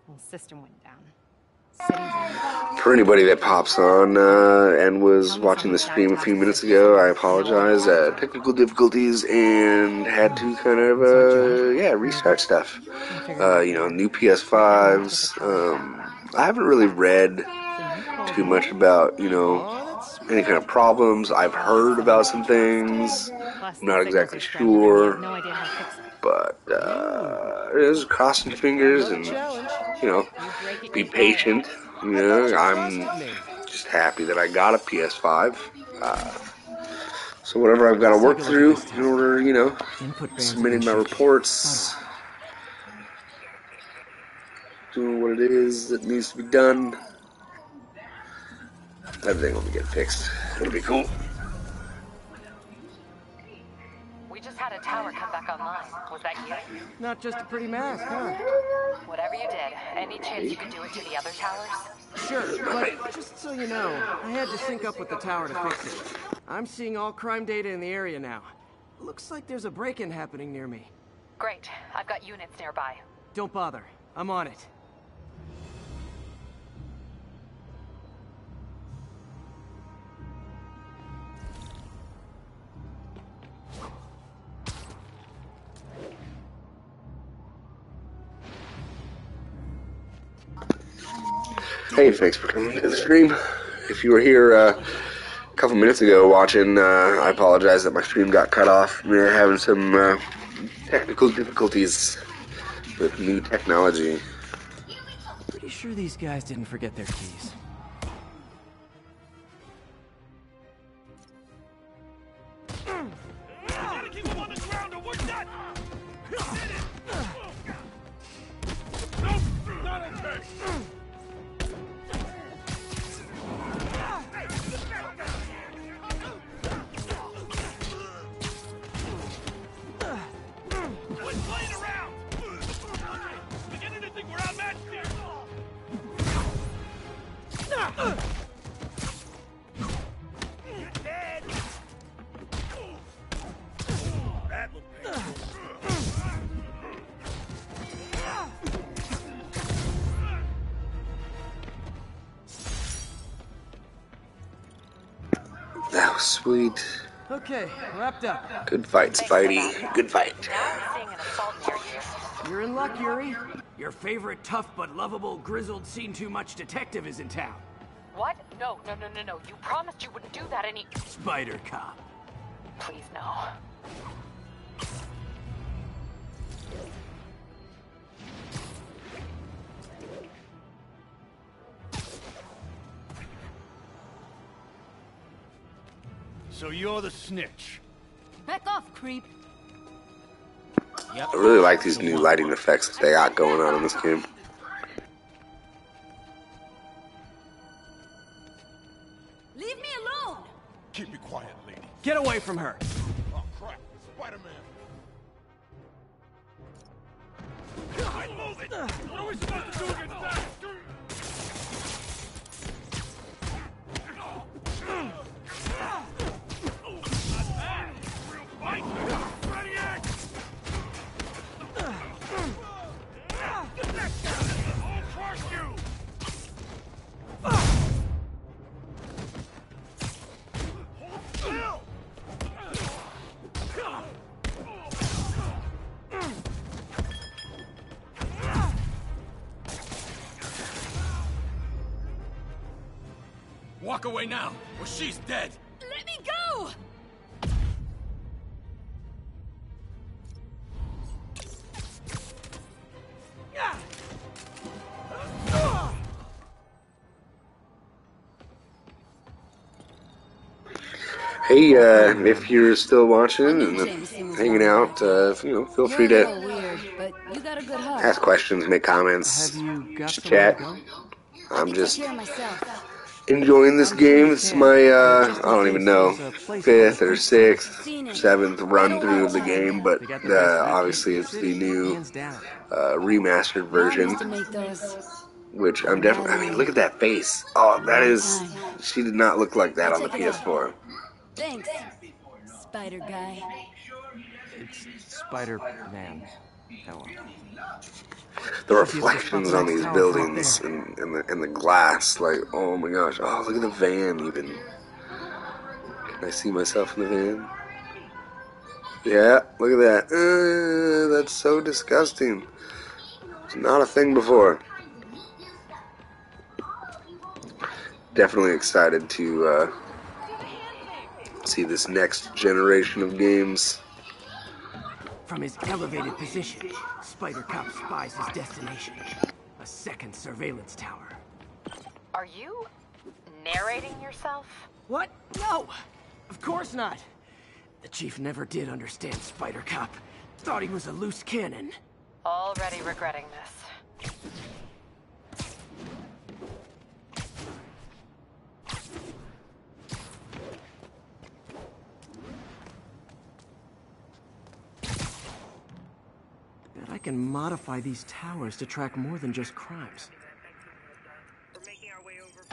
Whole system went down. City's For anybody that pops on and was watching the stream a few minutes ago, I apologize. Technical difficulties and had to kind of, restart stuff. New PS5s. I haven't really read too much about, any kind of problems. I've heard about some things. I'm not exactly sure. But, just crossing fingers and, be patient. I'm just happy that I got a PS5. So whatever I've got to work through in order, submitting my reports, doing what it is that needs to be done, everything will be getting fixed. It'll be cool. We just had a tower come back online. Was that you? Not just a pretty mask, huh? Whatever you did, any chance you could do it to the other towers? Sure, but just so you know, I had to sync up with the tower to fix it. I'm seeing all crime data in the area now. Looks like there's a break-in happening near me. Great. I've got units nearby. Don't bother. I'm on it. Hey, thanks for coming to the stream. If you were here a couple minutes ago watching, I apologize that my stream got cut off. We were having some technical difficulties with new technology. Pretty sure these guys didn't forget their keys. That was sweet. Okay, wrapped up. Good fight, Spidey. Good fight. Now I'm seeing an assault near you. You're in luck, Yuri. Your favorite tough but lovable, grizzled, seen-too-much detective is in town. What? No. You promised you wouldn't do that any... Spider Cop. Please, no. So you're the snitch. Back off, creep. I really like these new lighting effects that they got going on in this game. Leave me alone! Keep it quiet, lady. Get away from her! Oh, crap. Spider-Man. Move it! What are we supposed to do against that? Walk away now, or she's dead! Let me go! Hey, if you're still watching and hanging out, feel free to ask questions, make comments, just chat. I'm just enjoying this game. It's my, I don't even know, 5th or 6th, 7th run through of the game, but obviously it's the new remastered version, which I'm definitely, I mean, look at that face. Oh, that is, she did not look like that on the PS4. Thanks, Spider Guy. It's Spider-Man. Oh, well. The reflections on these buildings and the glass, like, oh my gosh. Oh, look at the van even. Can I see myself in the van? Yeah, look at that. That's so disgusting. It's not a thing before. Definitely excited to see this next generation of games. From his elevated position, Spider Cop spies his destination. A second surveillance tower. Are you narrating yourself? What? No! Of course not! The chief never did understand Spider Cop. Thought he was a loose cannon. Already regretting this. Bet I can modify these towers to track more than just crimes. We're making our way over.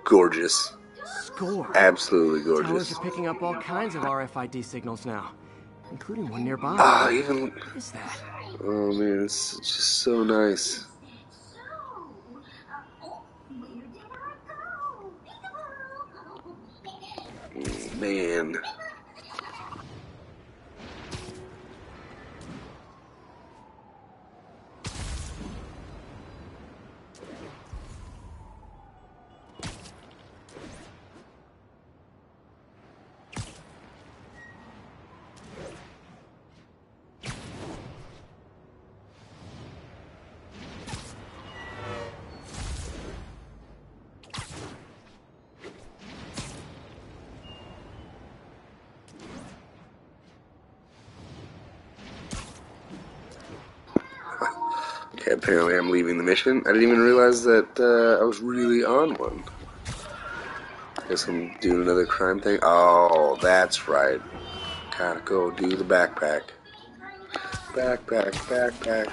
Gorgeous. Score! Absolutely Towers gorgeous. are picking up all kinds of RFID signals now, including one nearby. Ah, even... What is that? Oh man, it's just so nice. Man. Okay, apparently I'm leaving the mission. I didn't even realize that I was really on one. Guess I'm doing another crime thing. Oh, that's right. Gotta go do the backpack. Backpack.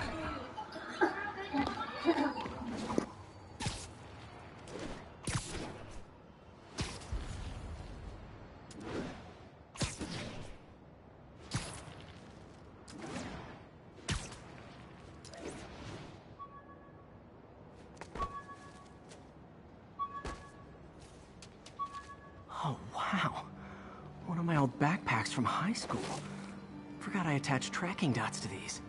Oh, wow. One of my old backpacks from high school. Forgot I attached tracking dots to these.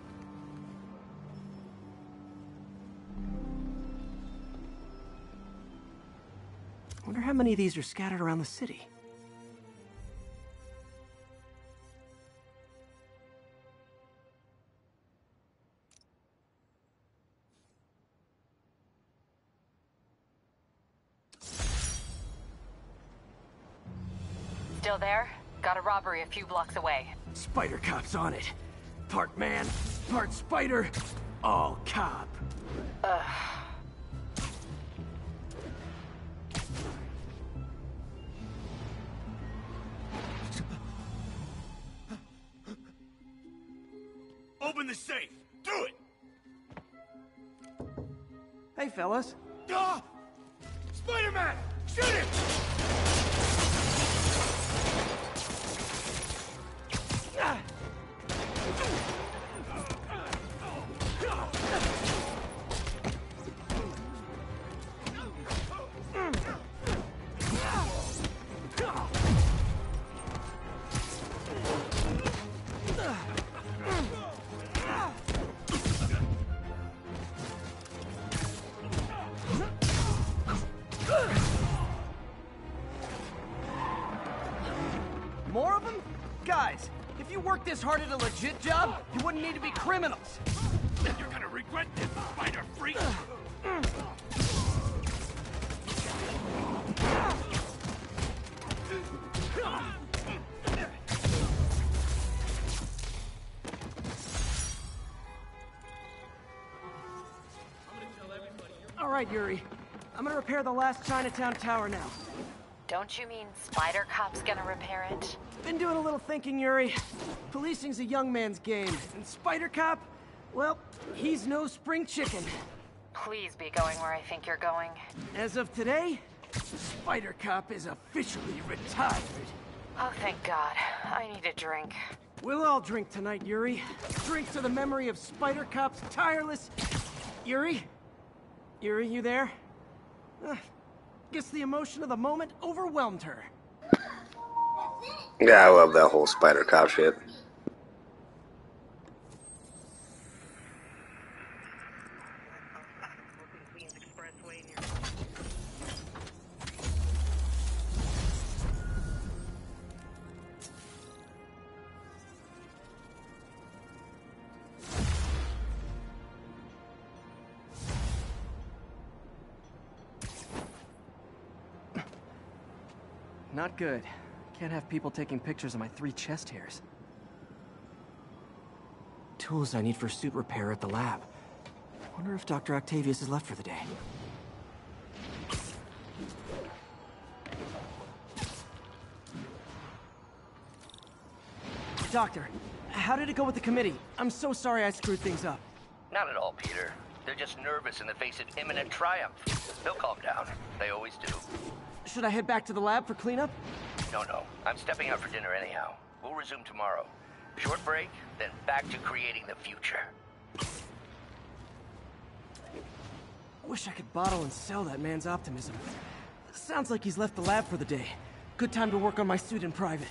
Wonder how many of these are scattered around the city. Still there? Got a robbery a few blocks away. Spider Cop's on it. Part man, part spider, all cop. Open the safe! Do it! Hey, fellas. Ah! Spider-Man! Shoot him! More of them? Guys, if you worked this hard at a legit job, you wouldn't need to be criminals. You're gonna regret this, spider freak! All right, Yuri. I'm gonna repair the last Chinatown tower now. Don't you mean Spider Cop's gonna repair it? Been doing a little thinking, Yuri. Policing's a young man's game, and Spider Cop, well, he's no spring chicken. please be going where I think you're going. As of today, Spider Cop is officially retired. Oh, thank God. I need a drink. We'll all drink tonight, Yuri. Drink to the memory of Spider Cop's tireless... Yuri? Yuri, you there? Guess the emotion of the moment overwhelmed her. Yeah, I love that whole Spider Cop shit. Queens Expressway near. Not good. Can't have people taking pictures of my 3 chest hairs. Tools I need for suit repair at the lab. Wonder if Dr. Octavius is left for the day. Doctor, how did it go with the committee? I'm so sorry I screwed things up. Not at all, Peter. They're just nervous in the face of imminent triumph. They'll calm down. They always do. Should I head back to the lab for cleanup? No. I'm stepping out for dinner anyhow. We'll resume tomorrow. Short break, then back to creating the future. Wish I could bottle and sell that man's optimism. Sounds like he's left the lab for the day. Good time to work on my suit in private.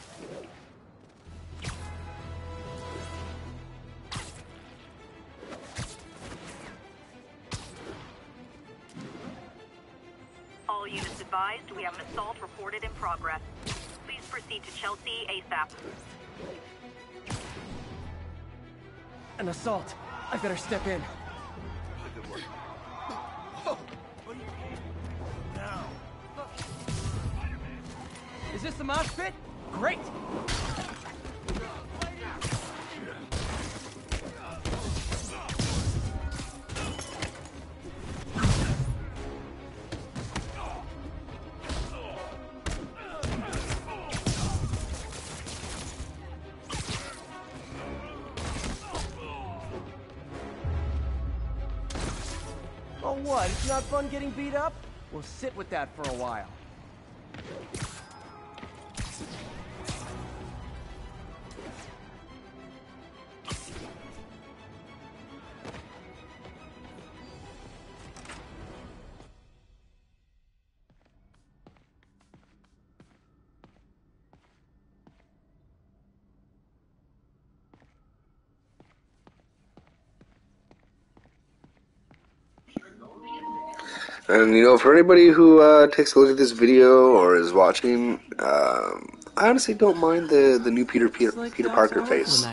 All units advised, we have an assault reported in progress. Please proceed to Chelsea ASAP. An assault. I better step in. Is this the mosh pit? Great! Oh, what? It's not fun getting beat up? We'll sit with that for a while. And, you know, for anybody who takes a look at this video or is watching, I honestly don't mind the new Peter Parker face.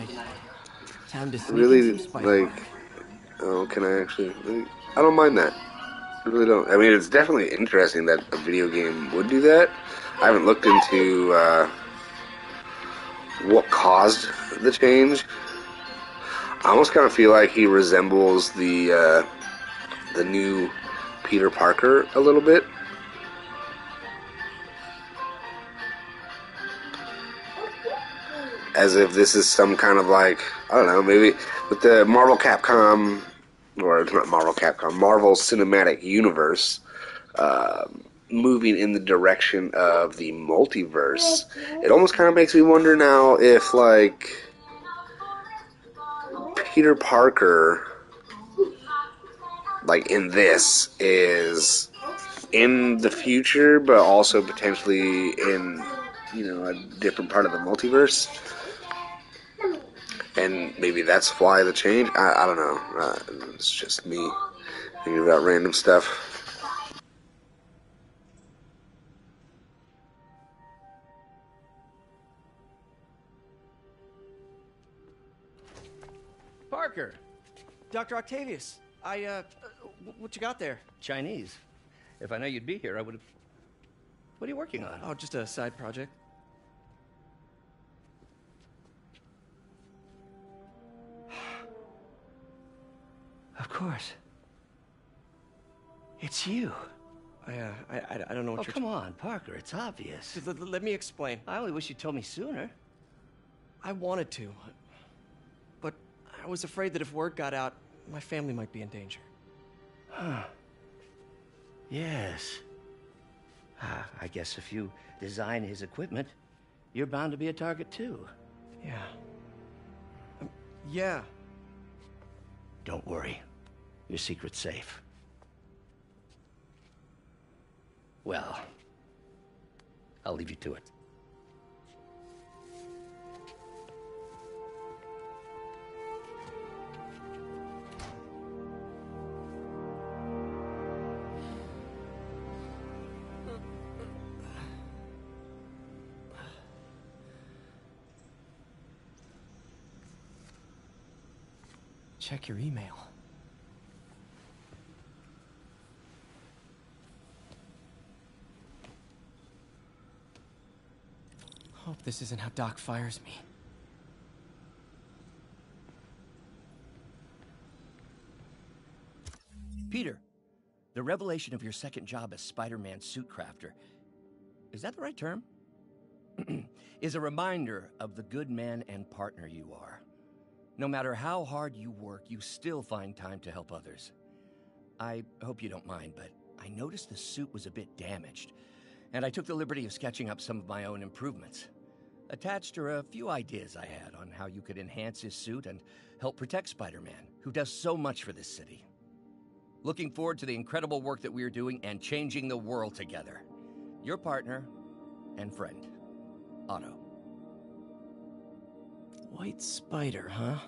Time to sneak Really, in some Spider-Man. like, oh, can I actually? Really, I don't mind that. I really don't. I mean, it's definitely interesting that a video game would do that. I haven't looked into what caused the change. I almost kind of feel like he resembles the new Peter Parker a little bit. As if this is some kind of, like, I don't know, maybe with the Marvel Capcom, or it's not Marvel Capcom, Marvel Cinematic Universe, moving in the direction of the multiverse. It almost kind of makes me wonder now if, like, Peter Parker, like in this, is in the future, but also potentially in, you know, a different part of the multiverse. And maybe that's why the change. I don't know. It's just me thinking about random stuff. Parker! Dr. Octavius, what you got there? Chinese. If I know you'd be here, I would have... What are you working on? Oh, just a side project. Of course. It's you. I don't know what Oh, you're... come on, Parker. It's obvious. Let me explain. I only wish you told me sooner. I wanted to, but I was afraid that if word got out, my family might be in danger. Huh. Yes. I guess if you design his equipment, you're bound to be a target too. Yeah. Yeah. Don't worry. Your secret's safe. Well, I'll leave you to it. Check your email. Hope this isn't how Doc fires me. Peter, the revelation of your second job as Spider-Man suit crafter, is that the right term? Is a reminder of the good man and partner you are. No matter how hard you work, you still find time to help others. I hope you don't mind, but I noticed the suit was a bit damaged, and I took the liberty of sketching up some of my own improvements. Attached are a few ideas I had on how you could enhance his suit and help protect Spider-Man, who does so much for this city. Looking forward to the incredible work that we are doing and changing the world together. Your partner and friend, Otto. White spider, huh?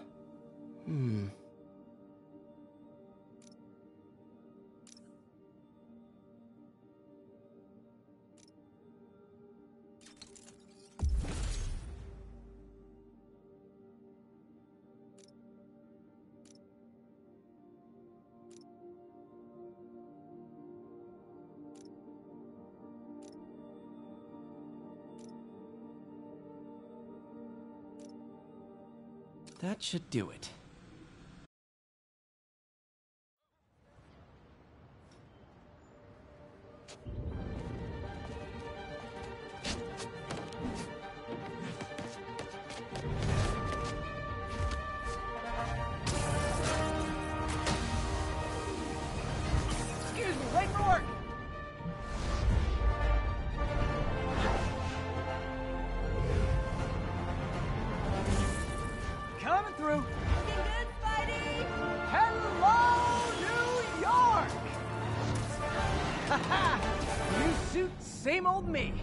That should do it. Excuse me, late for work! Coming through. Looking good, Spidey! Hello, New York! Haha! New suit, same old me.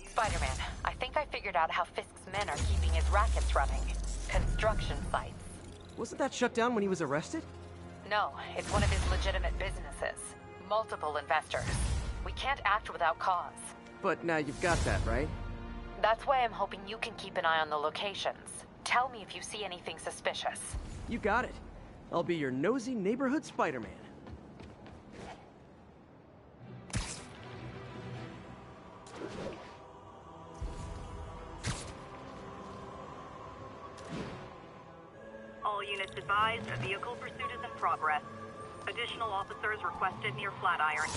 Spider-Man, I think I figured out how Fisk's men are keeping his rackets running. Construction sites. Wasn't that shut down when he was arrested? No, it's one of his legitimate businesses. Multiple investors. We can't act without cause. But now you've got that, right? That's why I'm hoping you can keep an eye on the locations. Tell me if you see anything suspicious. You got it. I'll be your nosy neighborhood Spider-Man. All units advised, a vehicle pursuit is in progress. Additional officers requested near Flatiron.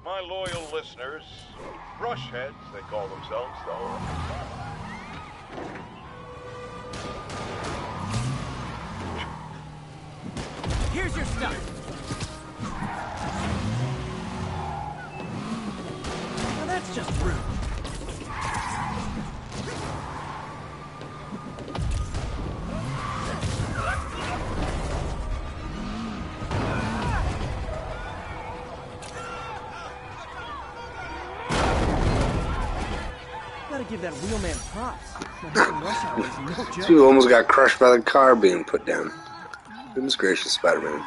My loyal listeners, brushheads they call themselves, though. Here's your stuff. Now that's just rude. Gotta give that wheelman props. That rush hour is no joke. Two almost got crushed by the car being put down. Goodness gracious, Spider-Man.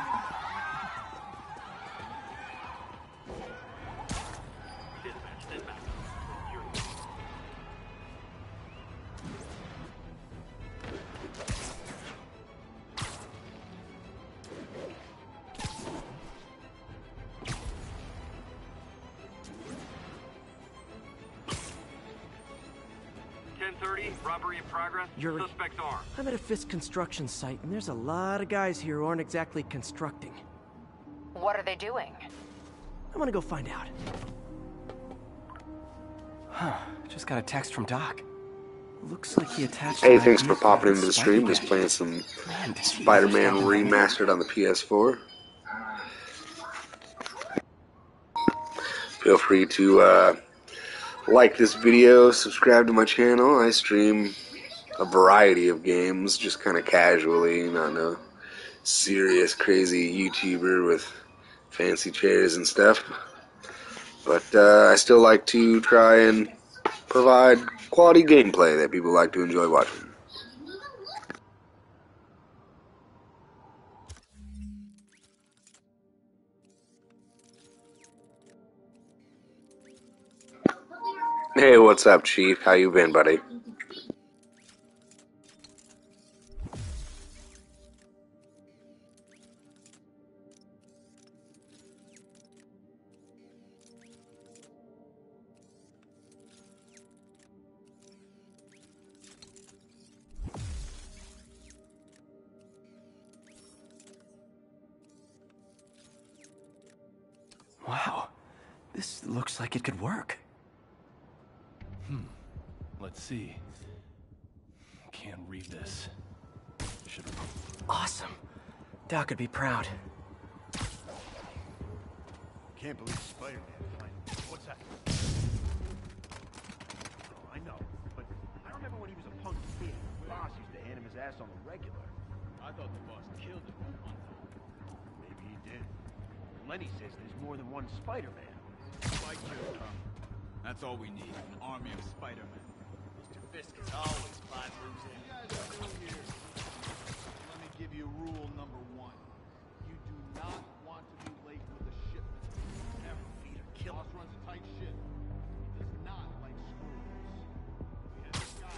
Robbery in progress. Yuri. Suspects armed. I'm at a Fisk construction site, and there's a lot of guys here who aren't exactly constructing. What are they doing? I want to go find out. Huh. Just got a text from Doc. Looks like he attached... Hey, thanks for popping into the stream. Just playing some Spider-Man Remastered on the PS4. Feel free to like this video, subscribe to my channel. I stream a variety of games, just kind of casually, not no serious, crazy YouTuber with fancy chairs and stuff. But I still like to try and provide quality gameplay that people like to enjoy watching. Hey, what's up, Chief? How you been, buddy? Wow. This looks like it could work. Let's see. Can't read this. Should've... Awesome. Doc would be proud. Can't believe Spider-Man. What's that? Oh, I know, but I remember when he was a punk kid. The boss used to hand him his ass on the regular. I thought the boss killed him at one time. Maybe he did. Lenny says there's more than one Spider-Man. Spike killed him. That's all we need, an army of Spider-Men. Mr. Fisk is always 5 moves in. You guys are new here. Let me give you rule number 1. You do not want to be late with a shipment. Never. Peter, kill him. Boss runs a tight ship. He does not like screws. We have this guy.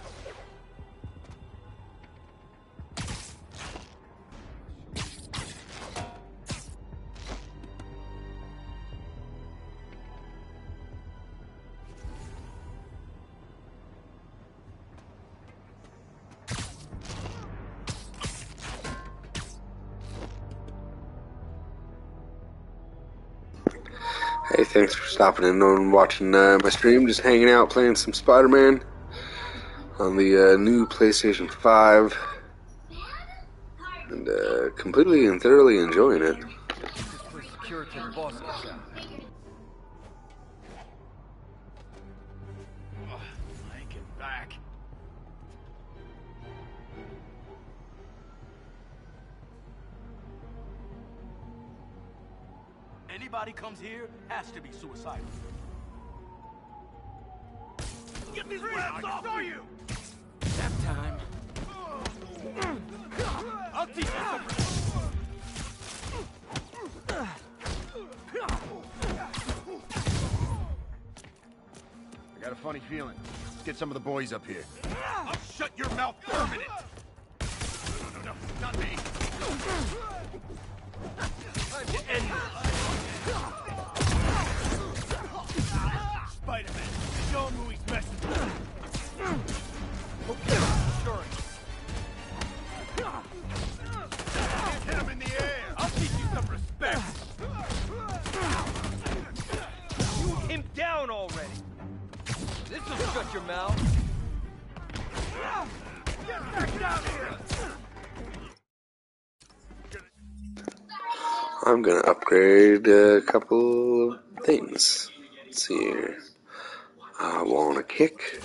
Hey, thanks for stopping in and watching my stream. Just hanging out, playing some Spider-Man on the new PlayStation 5. And completely and thoroughly enjoying it. Back. Anybody comes here has to be suicidal. Get these rats off of you! Nap time. I'll teach you something. I got a funny feeling. Let's get some of the boys up here. I'll shut your mouth permanent! No, not me! Time to end this! Spider-Man, show him who he's messing with. Okay, sure. Hit him in the air! I'll teach you some respect! Shoot him down already! This'll shut your mouth! Get back down here! I'm gonna upgrade a couple of things. Let's see here. I want a kick.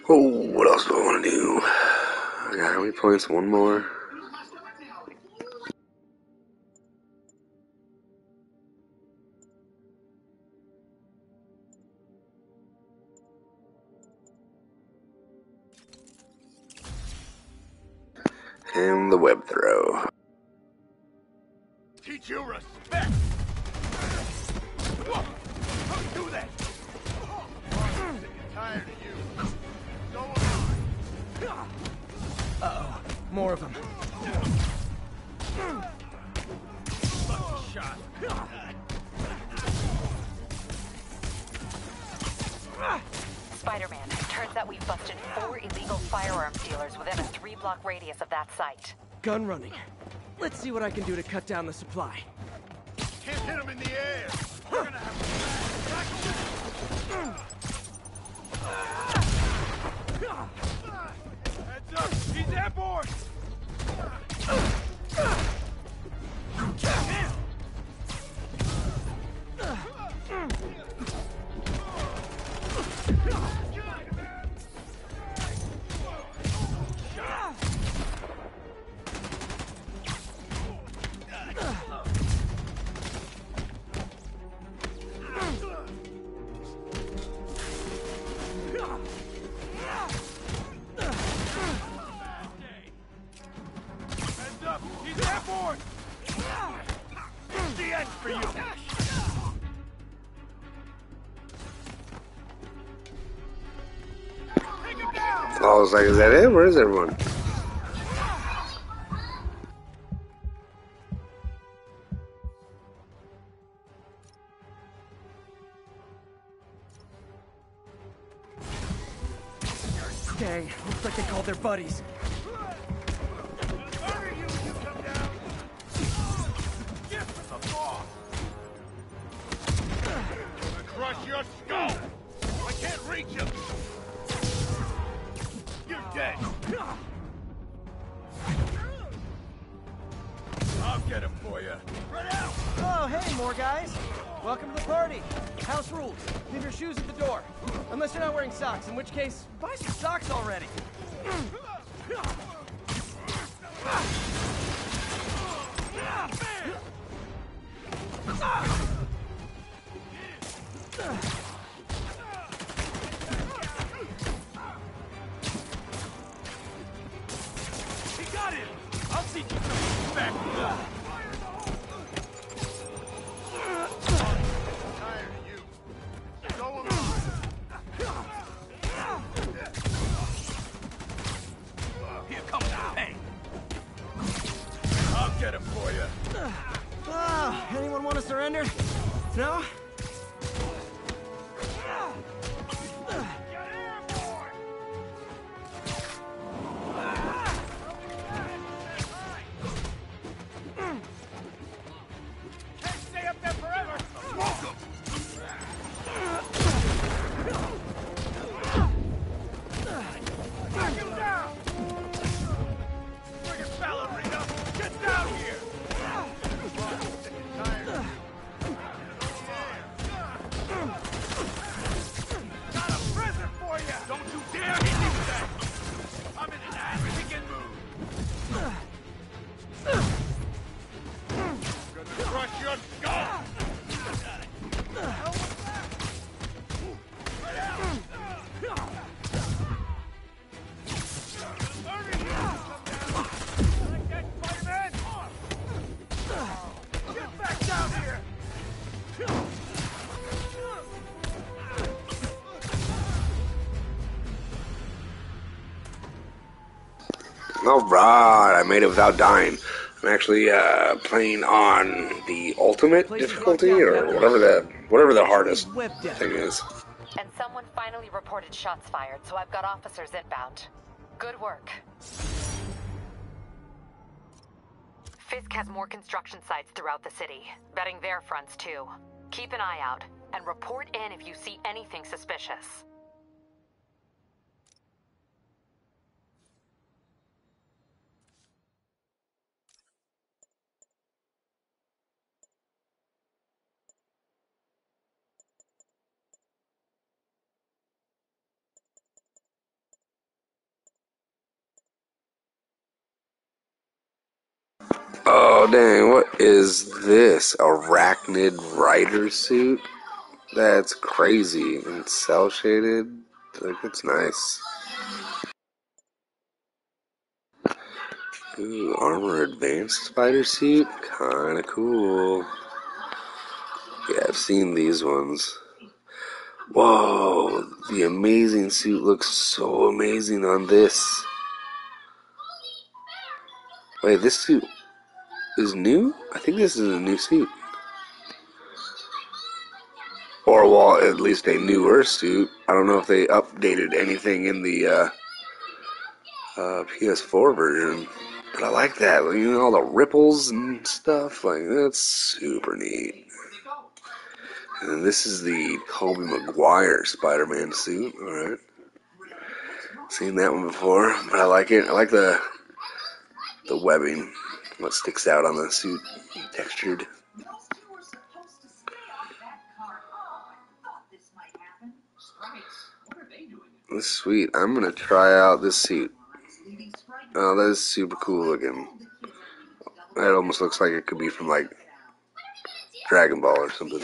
Oh, what else do I want to do? I got how many points? One more. And the web throw. Teach you respect! Don't do that! I'm sick and tired of you. So am I. Uh-oh. More of them. Lucky shot. Spider-Man, Turns out we've busted 4 illegal firearms dealers within a 3-block radius of that site. Gun running. Let's see what I can do to cut down the supply. Can't hit him in the air. We're gonna have to heads up. He's airborne. Heads up. He's airborne. It's the end for you. Take him down. I was like, is that it? Where is everyone? Dang, looks like they called their buddies. Hurry, you come down. Get to the boss. I'm gonna crush your skull. I can't reach him. You're dead. I'll get him for you. Run out. Oh, hey, more guys. Welcome to the party. House rules. Leave your shoes at the door. Unless you're not wearing socks, in which case, buy some socks already. He got him. I'll teach you some respect. Tired of you. So am I. Here comes the pain. I'll get him for you. Oh, anyone want to surrender? No? Can't stay up there forever. Smoke him. Knock him down. Bring it, ballerina. Get down here. Tired. Got a present for you. Don't you dare hit me with that. I'm in an ass-kicking mood. Gonna crush your skull. Hurry, you come down. Like that, Spider-Man. Get back down here. Alright, I made it without dying. I'm actually playing on the ultimate difficulty, or whatever the hardest thing is. And someone finally reported shots fired, so I've got officers inbound. Good work. Fisk has more construction sites throughout the city, betting their fronts too. Keep an eye out, and report in if you see anything suspicious. Oh dang, what is this? Arachnid rider suit? That's crazy. And cell shaded. Like, it's nice. Ooh, armor advanced spider suit? Kinda cool. Yeah, I've seen these ones. Whoa, the amazing suit looks so amazing on this. Wait, this suit is new? I think this is a new suit. Or, well, at least a newer suit. I don't know if they updated anything in the PS4 version. But I like that. You know, all the ripples and stuff. Like, that's super neat. And this is the Tobey Maguire Spider-Man suit. Alright. Seen that one before, but I like it. I like the webbing. What sticks out on the suit. Textured. This is sweet. I'm gonna try out this suit. Oh, that is super cool looking. That almost looks like it could be from like Dragon Ball or something.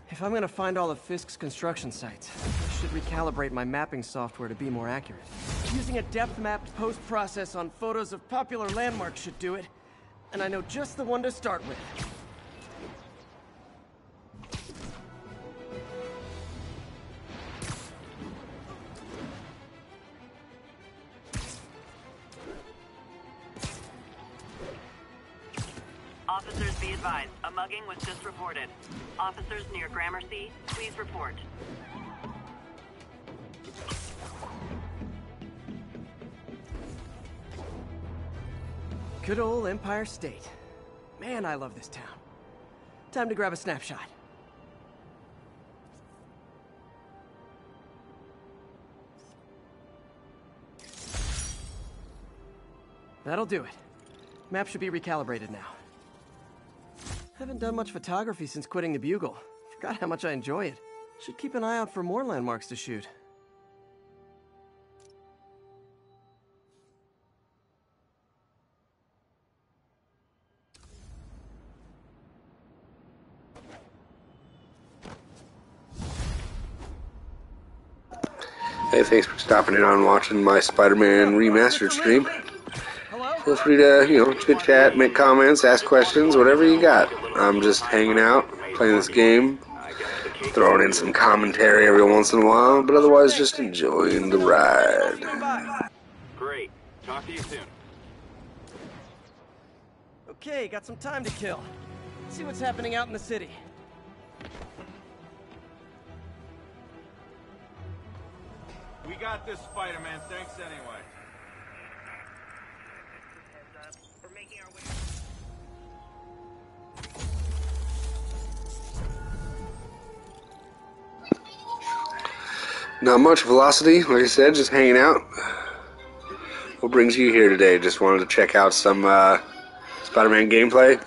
If I'm gonna find all of Fisk's construction sites, I should recalibrate my mapping software to be more accurate. Using a depth-mapped post-process on photos of popular landmarks should do it, and I know just the one to start with. Officers be advised, a mugging was just reported. Officers near Gramercy, please report. Good old Empire State. Man, I love this town. Time to grab a snapshot. That'll do it. Map should be recalibrated now. Haven't done much photography since quitting the Bugle. Forgot how much I enjoy it. Should keep an eye out for more landmarks to shoot. Hey, thanks for stopping in on watching my Spider-Man Remastered stream. Hello? Feel free to, chit chat, make comments, ask questions, whatever you got. I'm just hanging out, playing this game, throwing in some commentary every once in a while, but otherwise just enjoying the ride. Great. Talk to you soon. Okay, got some time to kill. See what's happening out in the city. We got this, Spider-Man. Thanks anyway. We're making our way. Not much velocity, like I said, just hanging out. What brings you here today? Just wanted to check out some Spider-Man gameplay?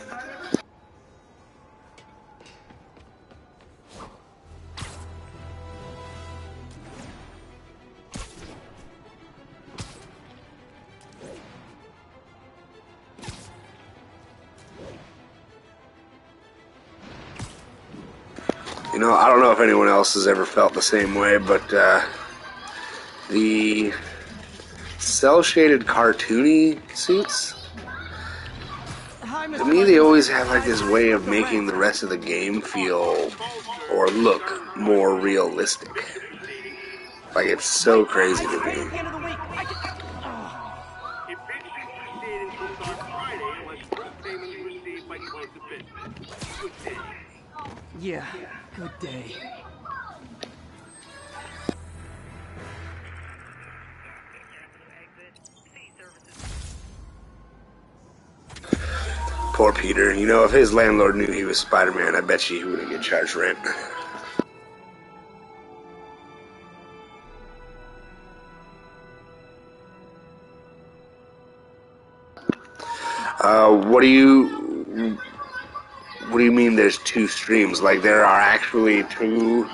I don't know if anyone else has ever felt the same way, but the cel-shaded cartoony suits, to me they always have like this way of making the rest of the game feel or look more realistic. Like, it's so crazy to me. If Big Six stayed until Dark Friday, unless first payment is received by close of business. Good day. Yeah, good day. Poor Peter. If his landlord knew he was Spider-Man, I bet you he wouldn't get charged rent. What do you mean there's two streams? Like, there are actually two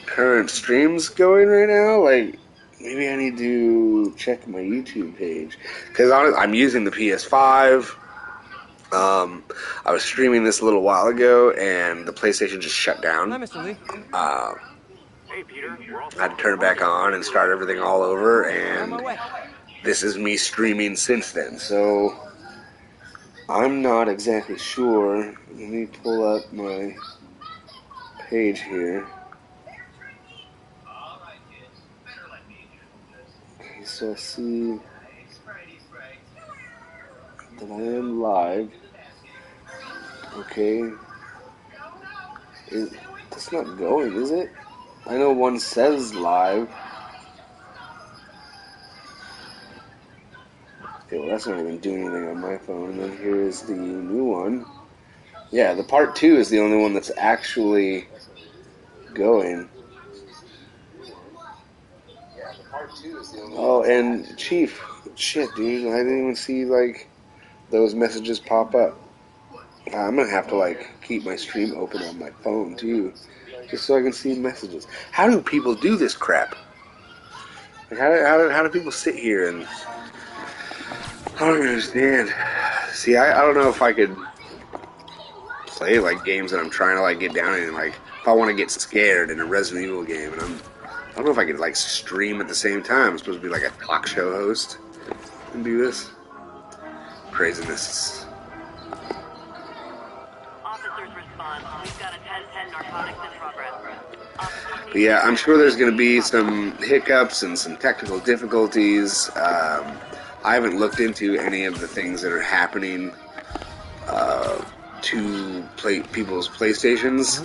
current streams going right now? Like, maybe I need to check my YouTube page. Because I'm using the PS5. I was streaming this a little while ago, and the PlayStation just shut down. Hi, Mr. Lee. Hey, Peter. We're all I had to turn it back on and start everything all over, On my and way. this is me streaming since then. So, I'm not exactly sure. Let me pull up my page here. Okay, so I see that I am live. Okay. That's not going, is it? I know one says live. Okay, well that's not even doing anything on my phone. And then here's the new one. Yeah, the part 2 is the only one that's actually going. Oh, and Chief, shit, dude, I didn't even see, like, those messages pop up. I'm gonna have to, like, keep my stream open on my phone, too, just so I can see messages. How do people do this crap? Like, how do people sit here and... I don't understand. See, I don't know if I could play, like, games that I'm trying to, like, get down in, like, if I want to get scared in a Resident Evil game, and I don't know if I could, like, stream at the same time. I'm supposed to be, like, a talk show host and do this. Craziness. Officers respond. We've got a 10-10 narcotics in progress. But yeah, I'm sure there's going to be some hiccups and some technical difficulties. I haven't looked into any of the things that are happening to people's PlayStations.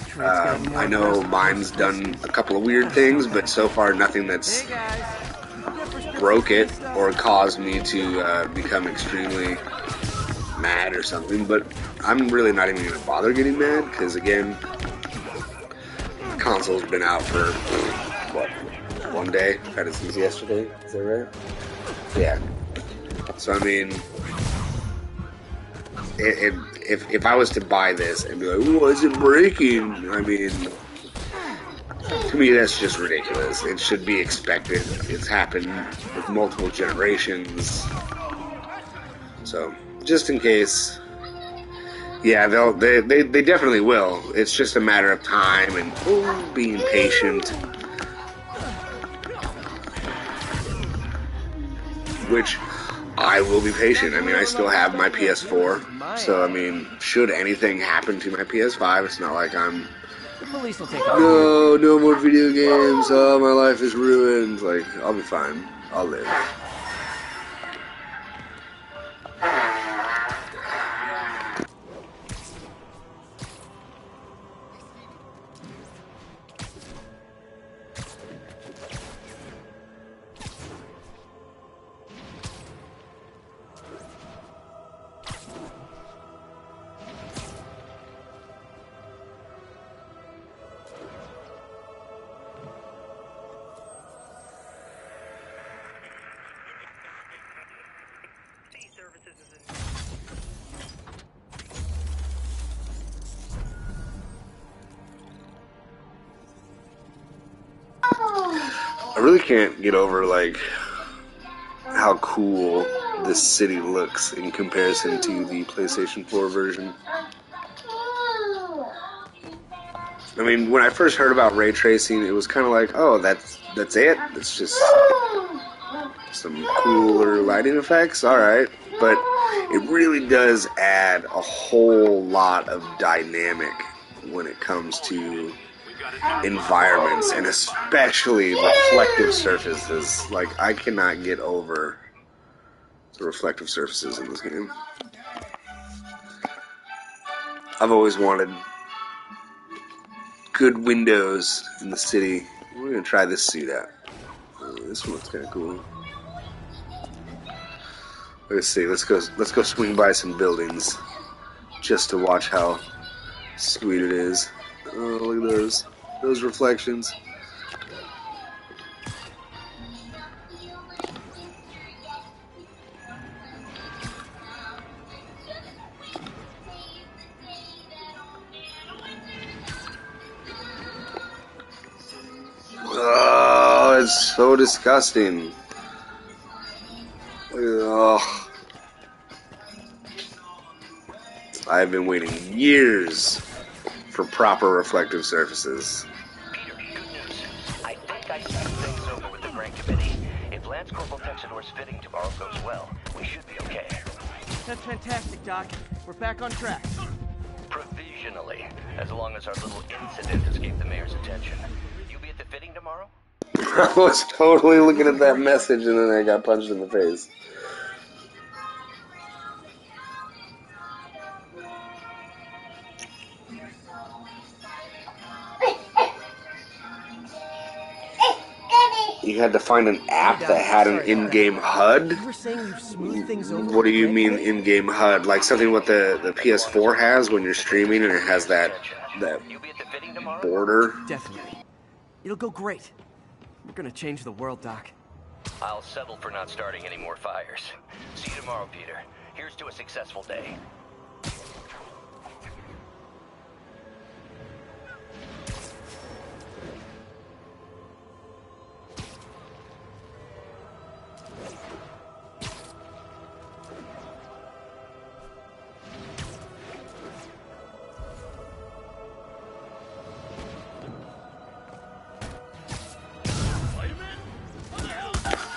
I know mine's done a couple of weird things, but so far nothing that's broke it or caused me to become extremely mad or something. But I'm really not even going to bother getting mad, because again, the console's been out for, what, 1 day? I've had it since yesterday, is that right? Yeah. So I mean, if I was to buy this and be like, why is it breaking? I mean, to me that's just ridiculous. It should be expected. It's happened with multiple generations. So, just in case, yeah, they definitely will. It's just a matter of time and being patient. Which I will be patient. I mean, I still have my PS4, so I mean, should anything happen to my PS5, it's not like I'm, no more video games, oh, my life is ruined. Like, I'll be fine. I'll live. I really can't get over, like, how cool this city looks in comparison to the PlayStation 4 version. I mean, when I first heard about ray tracing, it was kind of like, oh, that's it? It's just some cooler lighting effects? Alright. But it really does add a whole lot of dynamic when it comes to environments, and especially reflective surfaces. Like, I cannot get over the reflective surfaces in this game. I've always wanted good windows in the city. We're gonna try this suit out. This one looks kind of cool. Let's see. Let's go swing by some buildings just to watch how sweet it is. Oh, look at those reflections. Oh, it's so disgusting. Oh. I've been waiting years for proper reflective surfaces. Peter, good news. I think I smoothed things over with the Grant Committee. If Lance Corporal Texidor's fitting tomorrow goes well, we should be okay. That's fantastic, Doc. We're back on track. Provisionally, as long as our little incident escaped the mayor's attention. You be at the fitting tomorrow? I was totally looking at that message and then I got punched in the face. You had to find an app that had an in-game HUD? You were saying you've smoothed things over What do with the you Grand mean Committee? in-game HUD? Like something what the PS4 has when you're streaming and it has that You be at the fitting tomorrow? border? Definitely. It'll go great. We're gonna change the world, Doc. I'll settle for not starting any more fires. See you tomorrow, Peter. Here's to a successful day.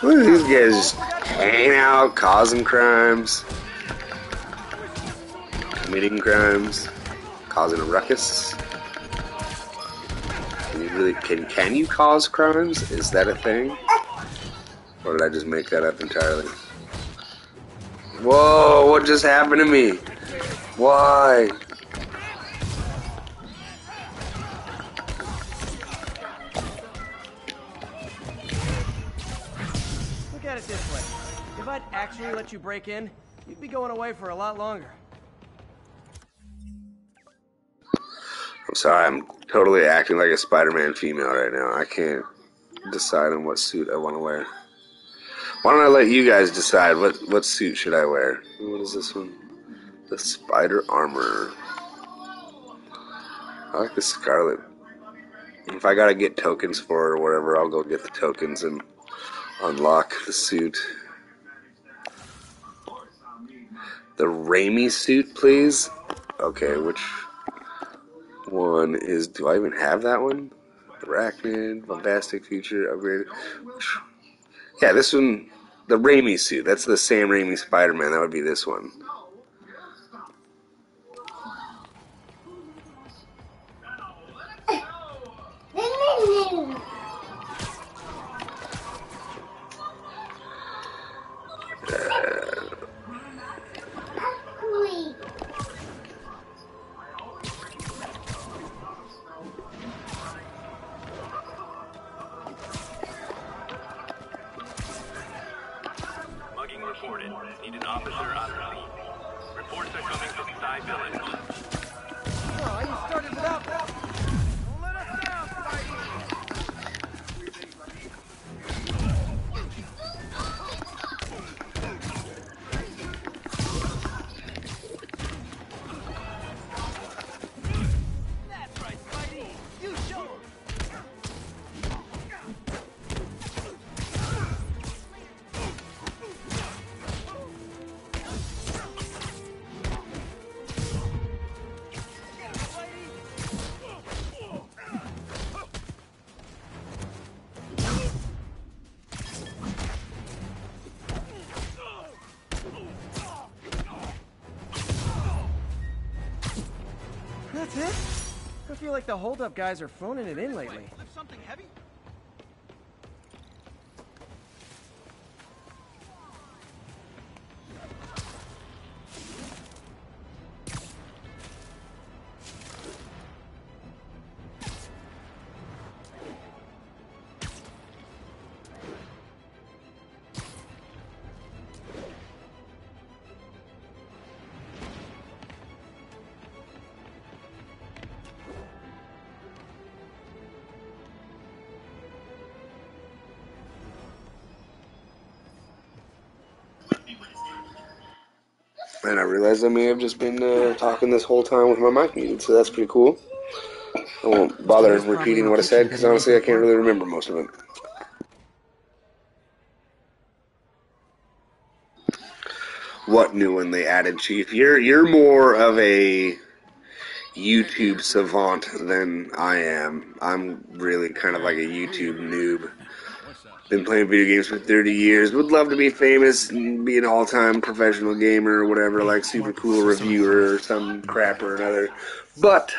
Look at these guys just hanging out, causing crimes, committing crimes, causing a ruckus. Can you cause crimes? Is that a thing? Or did I just make that up entirely? Whoa, what just happened to me? Why? Look at it this way. If I'd actually let you break in, you'd be going away for a lot longer. I'm sorry, I'm totally acting like a Spider-Man female right now. I can't decide on what suit I want to wear. Why don't I let you guys decide what suit should I wear? What is this one? The Spider Armor. I like the Scarlet. If I gotta get tokens for it or whatever, I'll go get the tokens and unlock the suit. The Raimi suit, please? Okay, which one is... Do I even have that one? Arachnid, Bombastic Future, Upgraded... Yeah, this one... The Raimi suit. That's the Sam Raimi Spider-Man. That would be this one. Mugging reported. Need an officer on the scene. Reports are coming from Side Village. Oh, you started without that. Don't let us down, Spidey. That's right, Spidey. You show 'em. That's it? I feel like the hold-up guys are phoning it in lately. Lift something heavy? And I realized I may have just been talking this whole time with my mic muted, so that's pretty cool. I won't bother repeating what I said, because honestly I can't really remember most of it. What new one they added, Chief? You're more of a YouTube savant than I am. I'm really kind of like a YouTube noob. Been playing video games for 30 years. Would love to be famous and be an all-time professional gamer or whatever, like super cool reviewer or some crap or another. But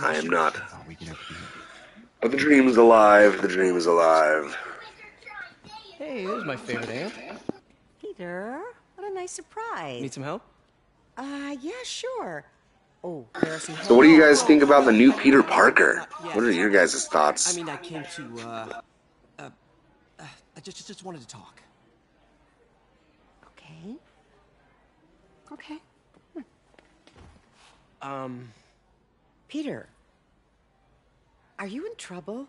I am not. But the dream is alive. The dream is alive. Hey, there's my favorite aunt. Peter, what a nice surprise. Need some help? Yeah, sure. Oh, there are some... So what do you guys think about the new Peter Parker? What are your guys' thoughts? I mean, I came to, just wanted to talk. Okay. Okay. Peter, are you in trouble?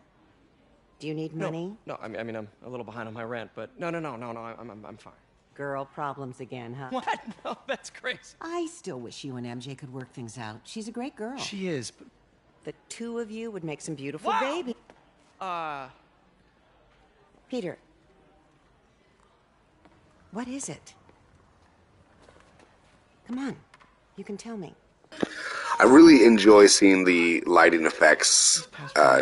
Do you need money? No, I mean, I'm a little behind on my rent, but no, I'm fine. Girl problems again, huh? What? No, that's crazy. I still wish you and MJ could work things out. She's a great girl. She is, but... The two of you would make some beautiful Wow! babies. Peter. What is it? Come on. You can tell me. I really enjoy seeing the lighting effects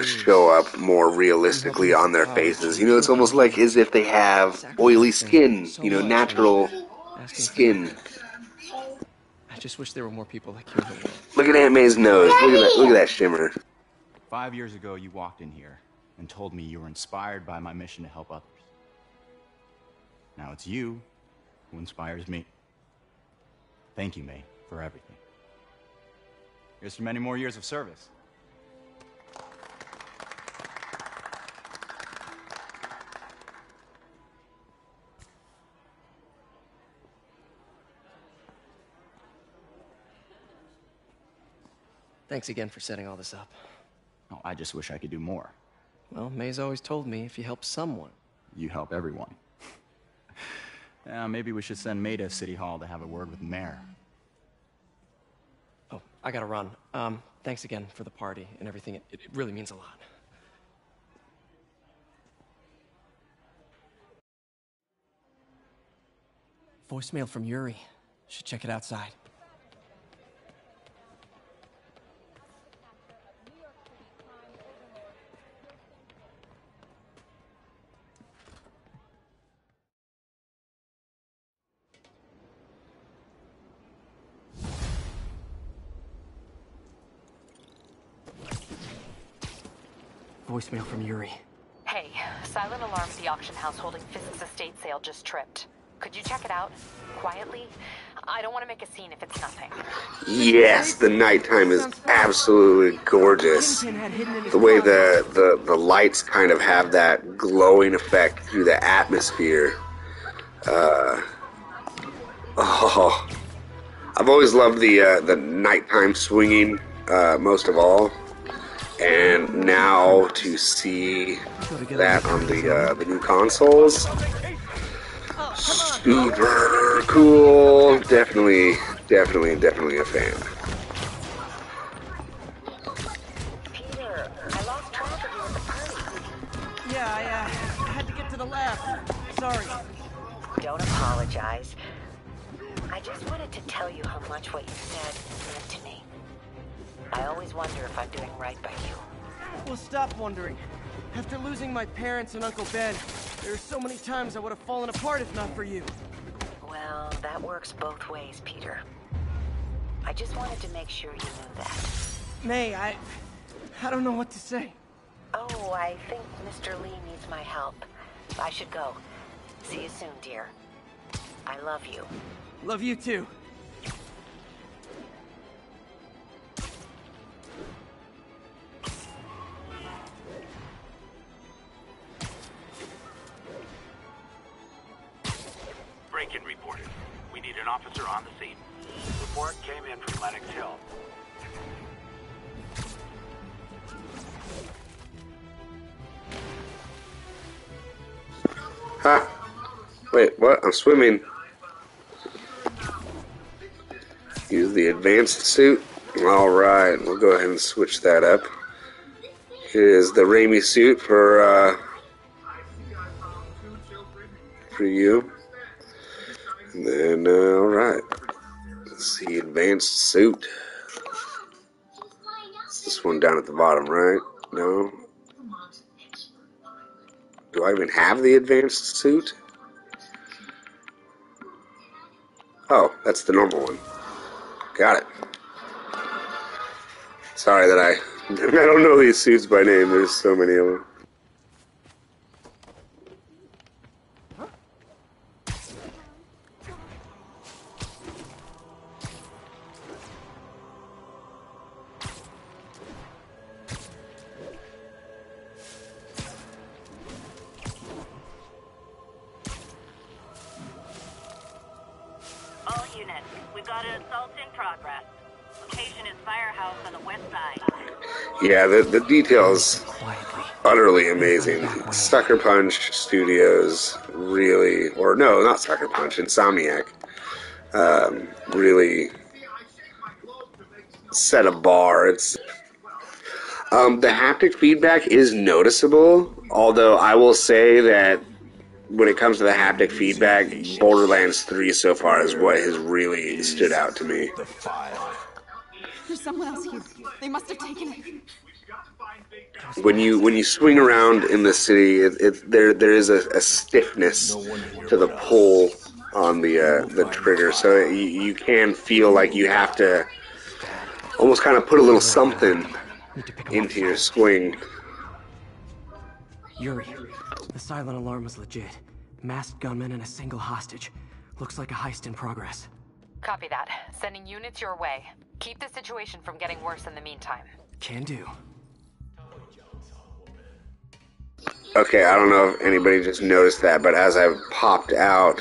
show up more realistically on their faces. You know, it's almost like as if they have oily skin, you know, natural skin. I just wish there were more people like you in the world. Look at Aunt May's nose. Look at that shimmer. 5 years ago, you walked in here and told me you were inspired by my mission to help others. Now it's you who inspires me. Thank you, May, for everything. Here's to many more years of service. Thanks again for setting all this up. Oh, I just wish I could do more. Well, May's always told me if you help someone... You help everyone. Maybe we should send May to City Hall to have a word with the mayor. Oh, I gotta run. Thanks again for the party and everything. It really means a lot. Voicemail from Yuri. Should check it outside. Voicemail from Yuri. Hey, silent alarm at the auction house holding Fisk's estate sale just tripped. Could you check it out? Quietly? I don't want to make a scene if it's nothing. Yes, the nighttime is absolutely gorgeous. The way the lights kind of have that glowing effect through the atmosphere. I've always loved the nighttime swinging most of all. And now to see that on the new consoles, super cool. Definitely a fan. Peter, I lost track of you at the party. Yeah, I had to get to the lab. Sorry. Don't apologize. I just wanted to tell you how much what you said meant to me. I always wonder if I'm doing right by you. Well, stop wondering. After losing my parents and Uncle Ben, there are so many times I would have fallen apart if not for you. Well, that works both ways, Peter. I just wanted to make sure you knew that. May, I don't know what to say. Oh, I think Mr. Lee needs my help. I should go. See you soon, dear. I love you. Love you too. Break-in reported. We need an officer on the scene. Report came in from Lenox Hill. Ha! Wait, what? I'm swimming. Use the advanced suit. Alright, we'll go ahead and switch that up. Here's the Raimi suit for you. And then, alright. Let's see, advanced suit. It's this one down at the bottom, right? No? Do I even have the advanced suit? Oh, that's the normal one. Got it. Sorry that I don't know these suits by name. There's so many of them. We got an assault in progress. Location is Firehouse on the west side. Yeah, the details utterly amazing. Sucker Punch Studios really, or no, not Sucker Punch, Insomniac, really set a bar. It's the haptic feedback is noticeable, although I will say that when it comes to the haptic feedback, Borderlands 3 so far is what has really stood out to me. There's someone else here. They must have taken it. When you swing around in the city, there is a stiffness to the pull on the trigger, so you can feel like you have to almost kind of put a little something into your swing. Yuri, the silent alarm was legit. Masked gunman and a single hostage. Looks like a heist in progress. Copy that. Sending units your way. Keep the situation from getting worse in the meantime. Can do. Okay, I don't know if anybody just noticed that, but as I popped out,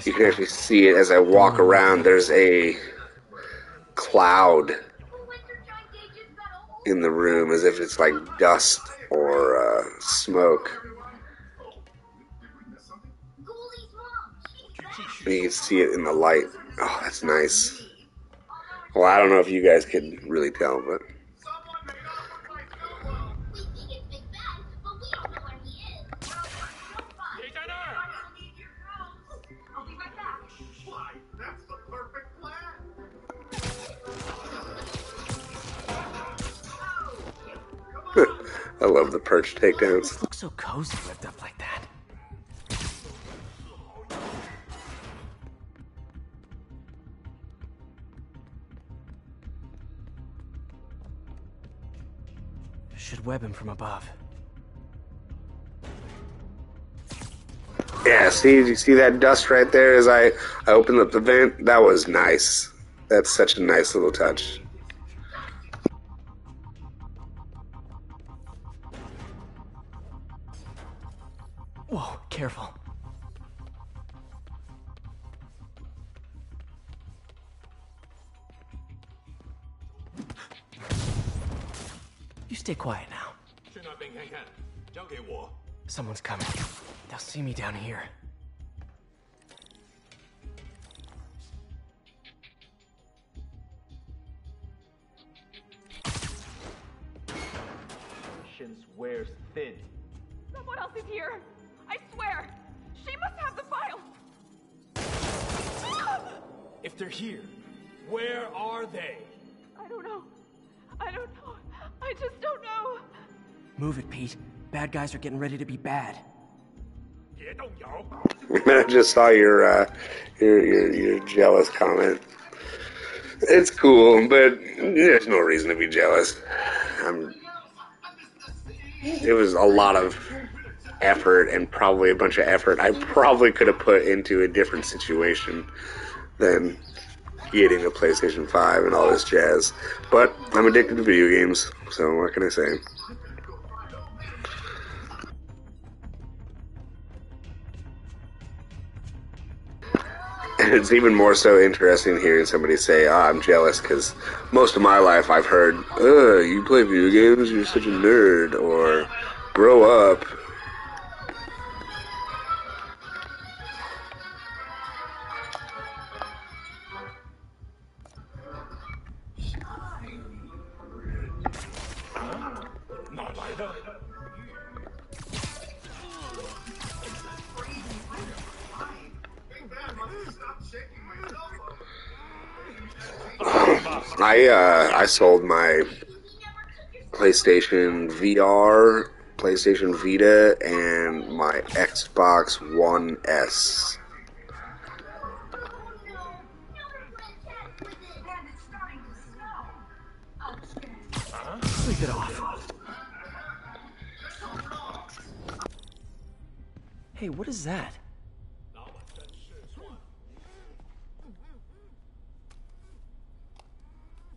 you can actually see it as I walk around. There's a cloud in the room, as if it's like dust or smoke. You can see it in the light. Oh, that's nice. Well, I don't know if you guys could really tell, but... I love the perch takedowns. It looks so cozy whipped up like that. Should web him from above. Yeah, see, you see that dust right there as I opened up the vent? That was nice. That's such a nice little touch. Whoa, careful. You stay quiet now. Someone's coming. They'll see me down here. Patience wears thin. Someone else is here. I swear. She must have the file. If they're here, where are they? I don't know. I don't know. I just don't know. Move it, Pete. Bad guys are getting ready to be bad. I just saw your jealous comment. It's cool, but there's no reason to be jealous. It was a lot of effort, and probably a bunch of effort I probably could have put into a different situation than getting a PlayStation 5 and all this jazz. But I'm addicted to video games, so what can I say? And it's even more so interesting hearing somebody say, I'm jealous, because most of my life I've heard, you play video games, you're such a nerd, or grow up. I sold my PlayStation VR, PlayStation Vita, and my Xbox One S. Sleep it off. Hey, what is that?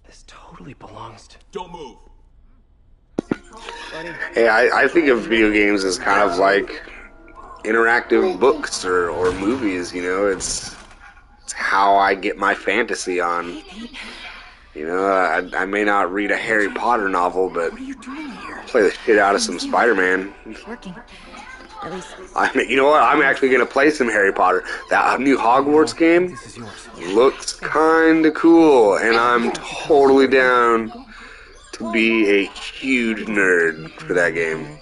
This totally belongs to... Don't move. Hey, I think of video games as kind of like interactive books or movies, you know? It's It's how I get my fantasy on. You know, I may not read a Harry Potter novel, but play the shit out of some Spider-Man. Working. At least. I mean, you know what? I'm actually gonna play some Harry Potter. That new Hogwarts game looks kinda cool, and I'm totally down to be a huge nerd for that game.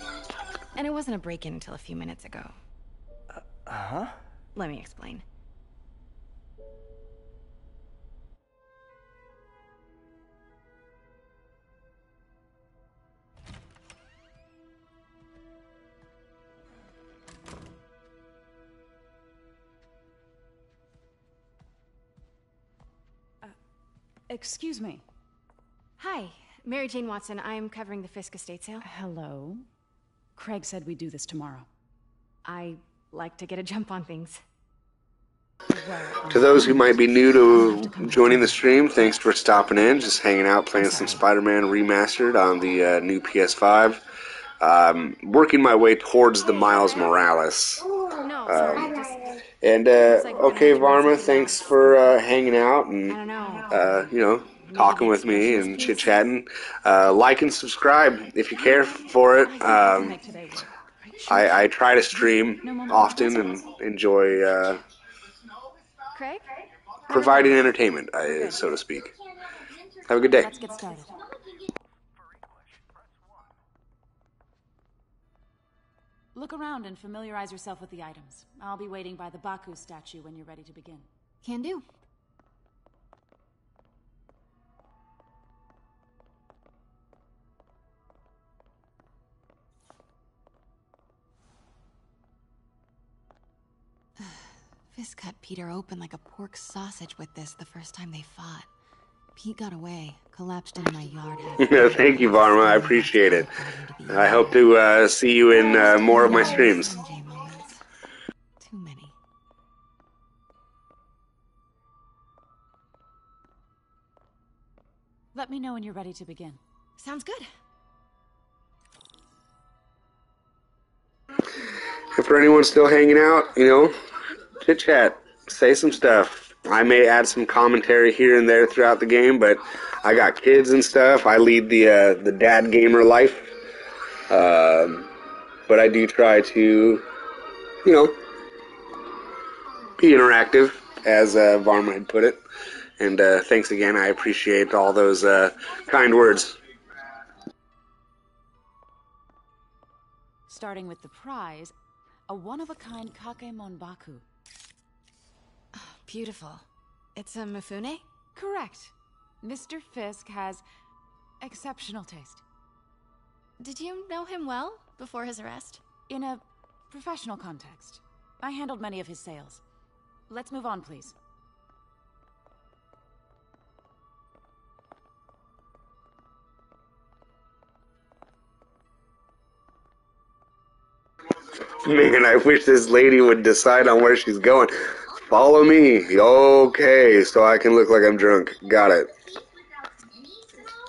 And it wasn't a break-in until a few minutes ago. Huh? Let me explain. Excuse me. Hi, Mary Jane Watson. I'm covering the Fisk estate sale. Hello. Craig said we'd do this tomorrow. I like to get a jump on things. To those who might be new to joining the stream, thanks for stopping in, just hanging out, playing some Spider-Man Remastered on the new PS5. Working my way towards the Miles Morales. No, sorry, just... And, okay, Varma, thanks for hanging out and, you know, talking with me and chit-chatting. Like and subscribe if you care for it. I try to stream often and enjoy Craig? providing entertainment, so to speak. Have a good day. Let's get started. Look around and familiarize yourself with the items. I'll be waiting by the Baku statue when you're ready to begin. Can do. Fisk cut Peter open like a pork sausage with this the first time they fought. Pete got away, collapsed in my yard. Thank you, Varma. I appreciate it. I hope to see you in more of my streams. Too many. Let me know when you're ready to begin. Sounds good. And for anyone still hanging out, you know, chit-chat, say some stuff. I may add some commentary here and there throughout the game, but I got kids and stuff. I lead the dad gamer life. But I do try to, you know, be interactive, as Varma had put it. And thanks again. I appreciate all those kind words. Starting with the prize, a one-of-a-kind Kakemon Baku. Beautiful. It's a Mifune? Correct. Mr. Fisk has exceptional taste. Did you know him well before his arrest? In a professional context. I handled many of his sales. Let's move on, please. Man, I wish this lady would decide on where she's going. Follow me. Okay, so I can look like I'm drunk. Got it.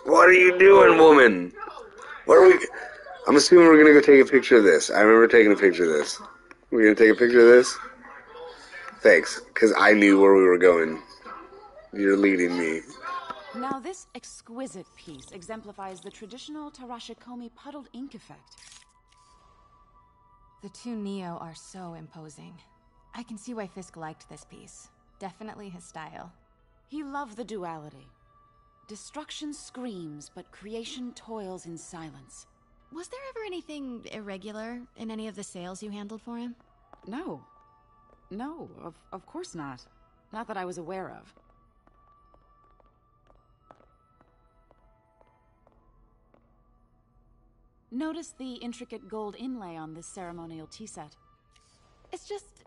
What are you doing, woman? What are we... I'm assuming we're going to go take a picture of this. I remember taking a picture of this. We're going to take a picture of this? Thanks, because I knew where we were going. You're leading me. Now this exquisite piece exemplifies the traditional Tarashikomi puddled ink effect. The two Neo are so imposing. I can see why Fisk liked this piece. Definitely his style. He loved the duality. Destruction screams, but creation toils in silence. Was there ever anything irregular in any of the sales you handled for him? No. No, of course not. Not that I was aware of. Notice the intricate gold inlay on this ceremonial tea set. It's just...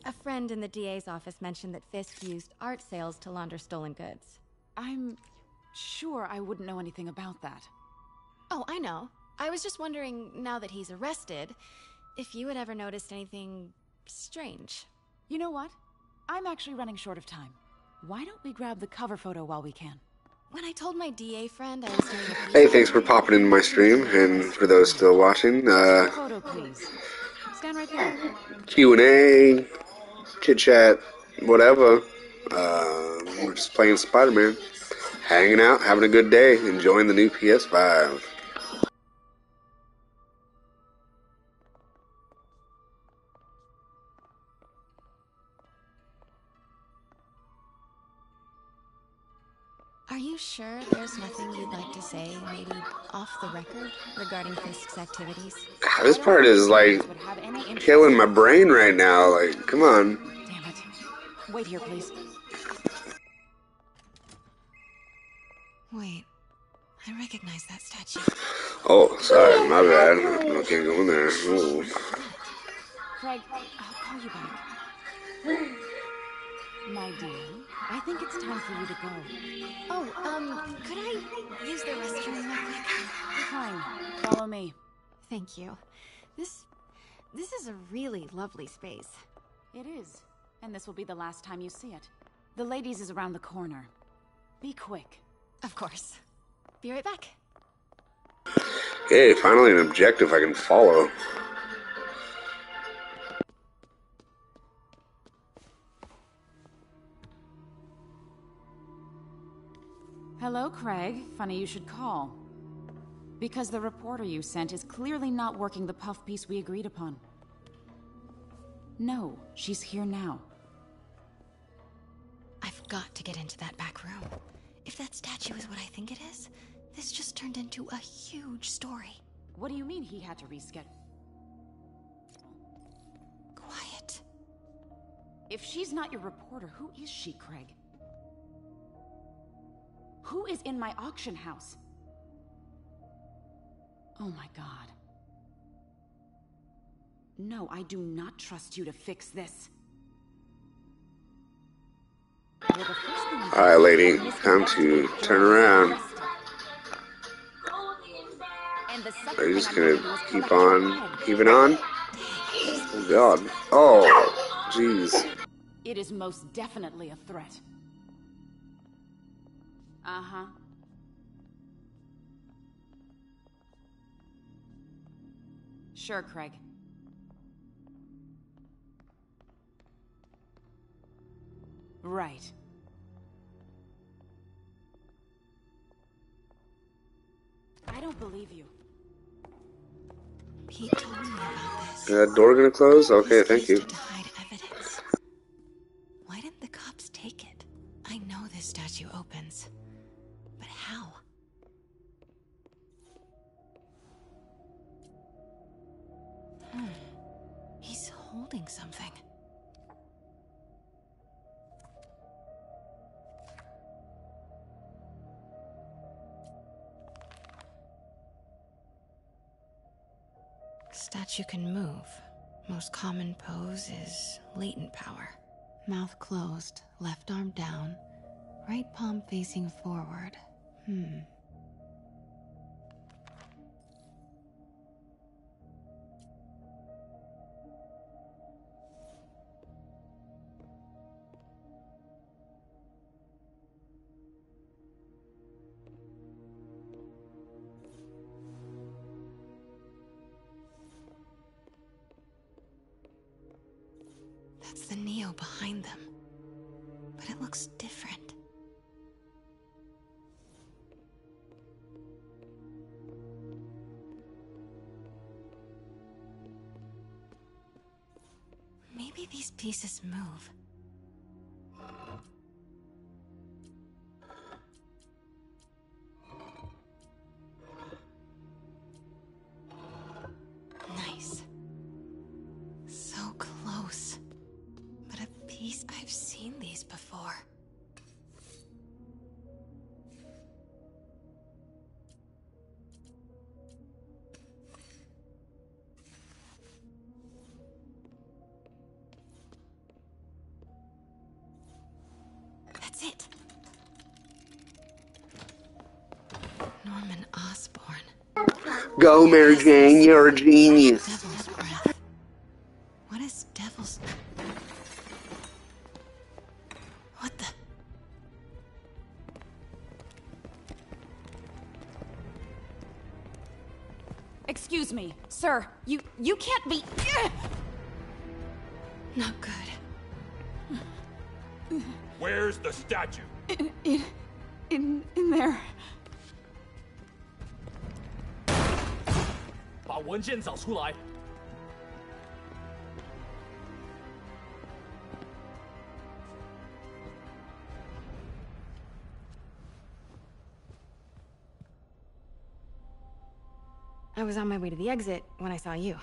a friend in the DA's office mentioned that Fisk used art sales to launder stolen goods. I'm sure I wouldn't know anything about that. Oh, I know. I was just wondering, now that he's arrested, if you had ever noticed anything strange. You know what? I'm actually running short of time. Why don't we grab the cover photo while we can? When I told my DA friend I was doing a piece... Hey, thanks for popping into my stream, and for those still watching, Photo, please. Stand right there. Q&A, chit-chat, whatever. We're just playing Spider-Man, hanging out, having a good day, enjoying the new PS5. Are you sure there's nothing you'd like to say, maybe off the record, regarding Fisk's activities? God, this part is like killing my brain right now. Like, come on. Damn it. Wait here, please. Wait, I recognize that statue. Oh, sorry, my bad. I can't go in there. Ooh. Craig, I'll call you back. My dear, I think it's time for you to go. Oh, could I use the restroom real quick? Fine. Follow me. Thank you. This is a really lovely space. It is. And this will be the last time you see it. The ladies is around the corner. Be quick. Of course. Be right back. Hey, finally an objective I can follow. Hello, Craig. Funny you should call. Because the reporter you sent is clearly not working the puff piece we agreed upon. No, she's here now. I've got to get into that back room. If that statue is what I think it is, this just turned into a huge story. What do you mean he had to reschedule? Quiet. If she's not your reporter, who is she, Craig? Who is in my auction house? Oh my God. No, I do not trust you to fix this. Well, alright, lady. Time to turn around. Are you just gonna keep on keeping on? Oh God. Oh, jeez. It is most definitely a threat. Uh-huh. Sure, Craig. Right. I don't believe you. Pete told me about this. Is that door gonna close? Okay, thank you. To hide evidence. Why didn't the cops take it? I know this statue opens. But how? He's holding something. Statue can move. Most common pose is latent power. Mouth closed, left arm down, right palm facing forward. That's the Neo behind them. But it looks different. Maybe these pieces move. Nice. So close. But a piece I've seen these before. That's it. Norman Osborn. Go, Mary Jane, you're a genius. Devil's breath. What is devil's... What the... Excuse me, sir. You can't be... Not good. Where's the statue? In there. 把文件找出来。I was on my way to the exit when I saw you.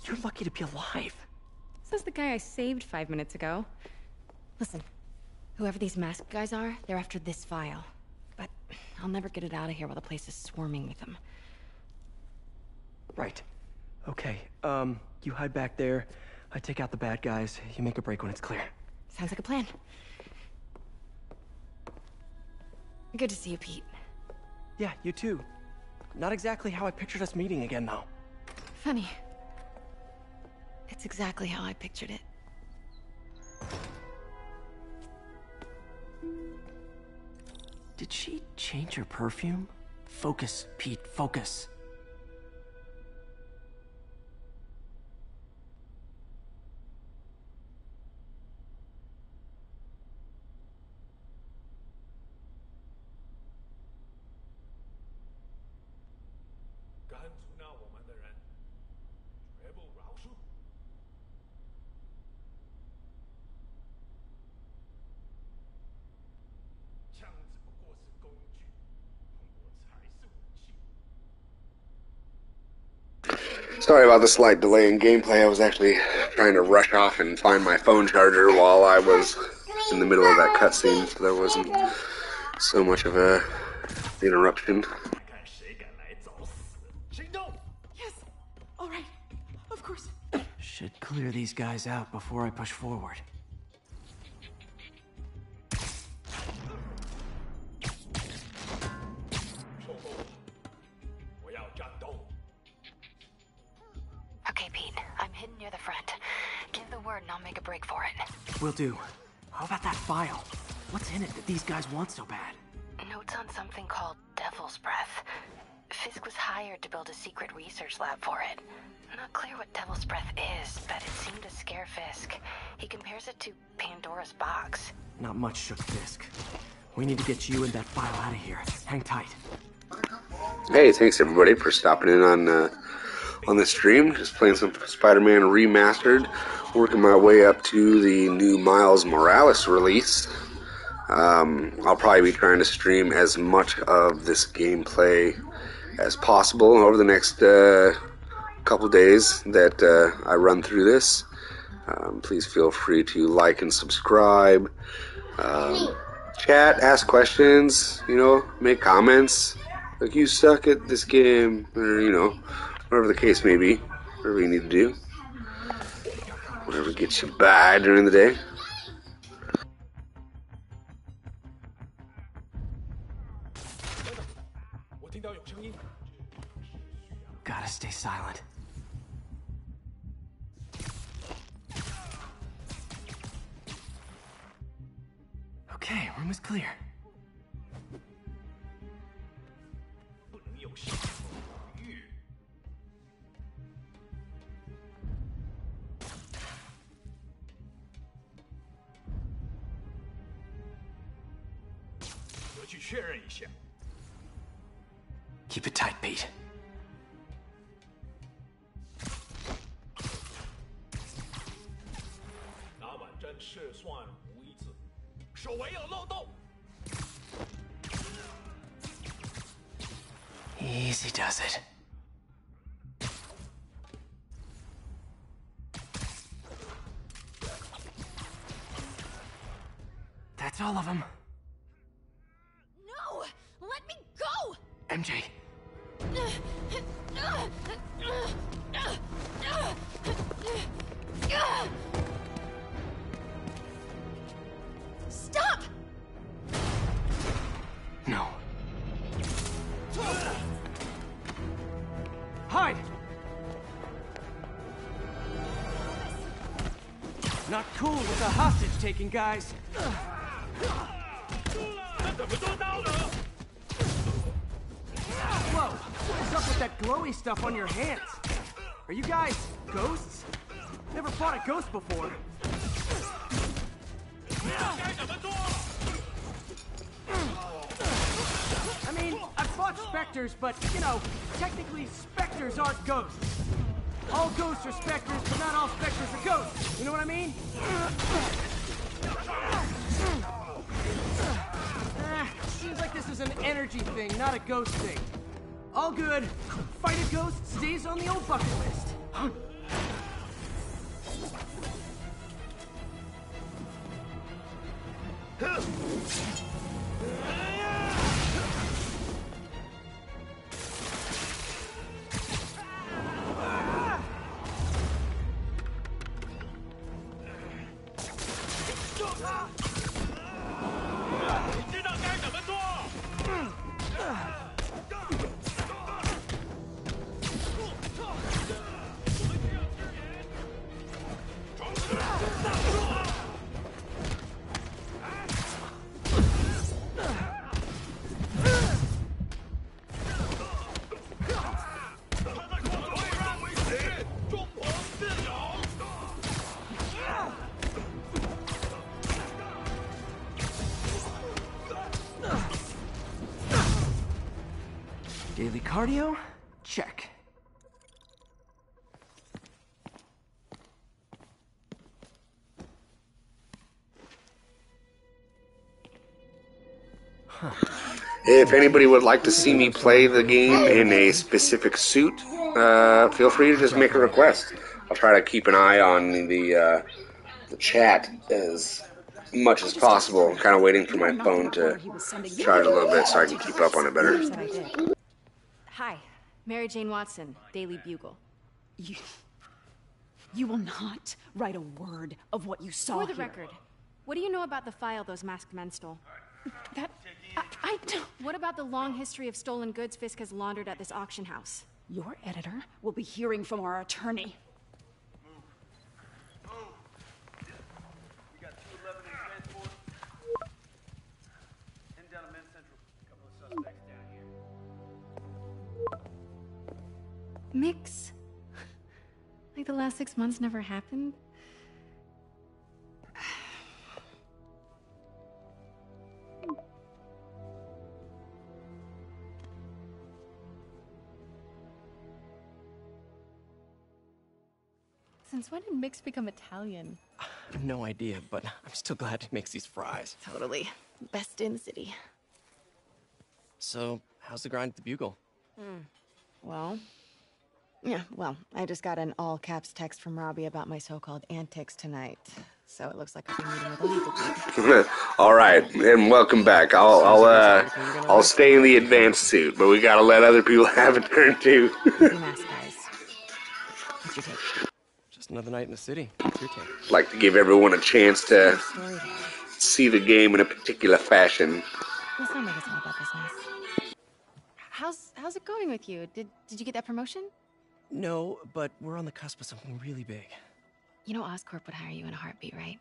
You're lucky to be alive. Says the guy I saved 5 minutes ago. Listen, whoever these masked guys are, they're after this file. But I'll never get it out of here while the place is swarming with them. Right. Okay, you hide back there. I take out the bad guys. You make a break when it's clear. Sounds like a plan. Good to see you, Pete. Yeah, you too. Not exactly how I pictured us meeting again, though. Funny. It's exactly how I pictured it. Did she change her perfume? Focus, Pete, focus. Sorry about the slight delay in gameplay. I was actually trying to rush off and find my phone charger while I was in the middle of that cutscene, so there wasn't so much of a interruption. Yes. All right. Of course. Should clear these guys out before I push forward. Okay, Pete. I'm hidden near the front. Give the word and I'll make a break for it. Will do. How about that file? What's in it that these guys want so bad? Notes on something called Devil's Breath. Fisk was hired to build a secret research lab for it. Not clear what Devil's Breath is, but it seemed to scare Fisk. He compares it to Pandora's box. Not much shook Fisk. We need to get you and that file out of here. Hang tight. Hey, thanks everybody for stopping in on the stream. Just playing some Spider-Man Remastered. Working my way up to the new Miles Morales release. I'll probably be trying to stream as much of this gameplay as possible over the next couple days that I run through this. Please feel free to like and subscribe. Chat, ask questions, make comments. Like, you suck at this game, or, whatever the case may be. Whatever you need to do. Whatever gets you by during the day. Gotta stay silent. Okay, room is clear. Keep it tight, Pete. Easy does it. That's all of them. No! Let me go! MJ. Stop! No. Hide! Not cool with the hostage-taking, guys. Whoa! What is up with that glowy stuff on your hands? Are you guys ghosts? Never fought a ghost before. I mean, I've fought specters, but, you know, technically specters aren't ghosts. All ghosts are specters, but not all specters are ghosts. You know what I mean? Seems like this is an energy thing, not a ghost thing. All good. Fight a ghost stays on the old bucket list. Daily cardio? Check. If anybody would like to see me play the game in a specific suit, feel free to just make a request. I'll try to keep an eye on the chat as much as possible. I'm kind of waiting for my phone to charge a little bit so I can keep up on it better. Hi, Mary Jane Watson, Daily Bugle. You will not write a word of what you saw For the here. record, what do you know about the file those masked men stole? I don't... What about the long history of stolen goods Fisk has laundered at this auction house? Your editor will be hearing from our attorney. We got 211 in transport. Heading down to Men's Central. Couple of suspects down here. Mix? Like the last 6 months never happened? Since when did Mix become Italian? I have no idea, but I'm still glad he makes these fries. Totally. Best in the city. So, how's the grind at the Bugle? Well, I just got an all-caps text from Robbie about my so-called antics tonight. So it looks like I'll be meeting with a legal team. All right, and welcome back. I'll stay in the advanced suit, but we gotta let other people have a turn too. Mask guys. What's your take? Just another night in the city. What's your take? Like to give everyone a chance to see the game in a particular fashion. Let's not make it all about business. How's it going with you? Did you get that promotion? No, but we're on the cusp of something really big. You know Oscorp would hire you in a heartbeat, right?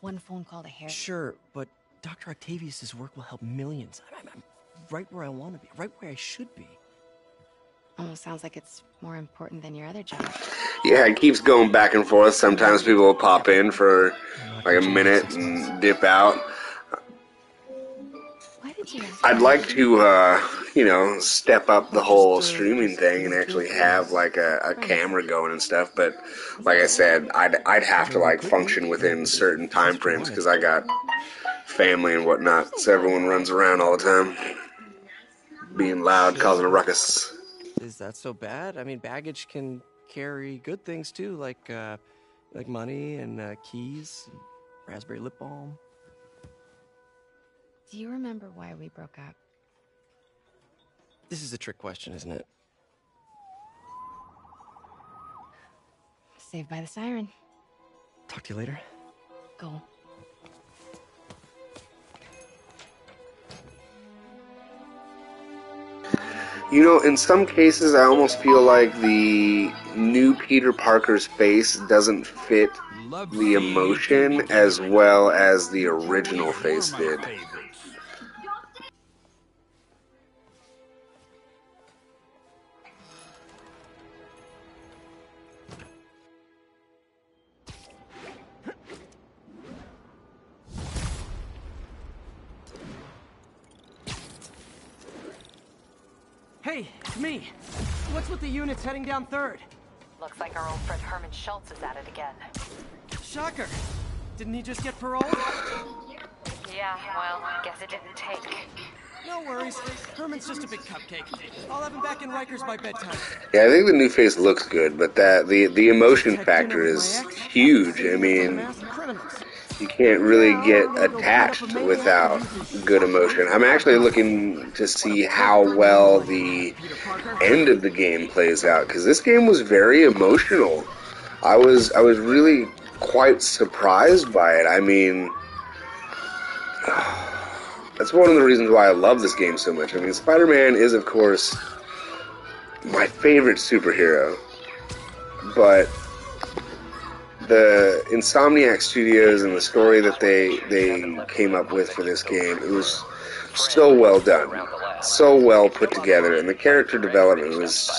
One phone call to Harry. Sure, but Dr. Octavius' work will help millions. I'm right where I want to be, right where I should be. Almost sounds like it's more important than your other job. Yeah, it keeps going back and forth. Sometimes people will pop in for like a minute and dip out. Why did you ask? I'd like to, step up the whole streaming thing and actually have like a camera going and stuff. But like I said, I'd have to like function within certain time frames because I got family and whatnot. So everyone runs around all the time, being loud, causing a ruckus. Is that so bad? I mean, baggage can carry good things too, like money and keys, and raspberry lip balm. Do you remember why we broke up? This is a trick question, isn't it? Saved by the siren. Talk to you later. Go. You know, in some cases, I almost feel like the new Peter Parker's face doesn't fit the emotion as well as the original face did. Hey, it's me. What's with the units heading down 3rd? Looks like our old friend Herman Schultz is at it again. Shocker. Didn't he just get paroled? Yeah, well, guess it didn't take. No worries. Herman's just a big cupcake. I'll have him back in Rikers by bedtime. Yeah, I think the new face looks good, but the emotion factor is huge. I mean, you can't really get attached without good emotion. I'm actually looking to see how well the end of the game plays out, because this game was very emotional. I was really quite surprised by it. I mean, that's one of the reasons why I love this game so much. I mean, Spider-Man is, of course, my favorite superhero, but the Insomniac Studios and the story that they came up with for this game, it was so well done, so well put together, and the character development was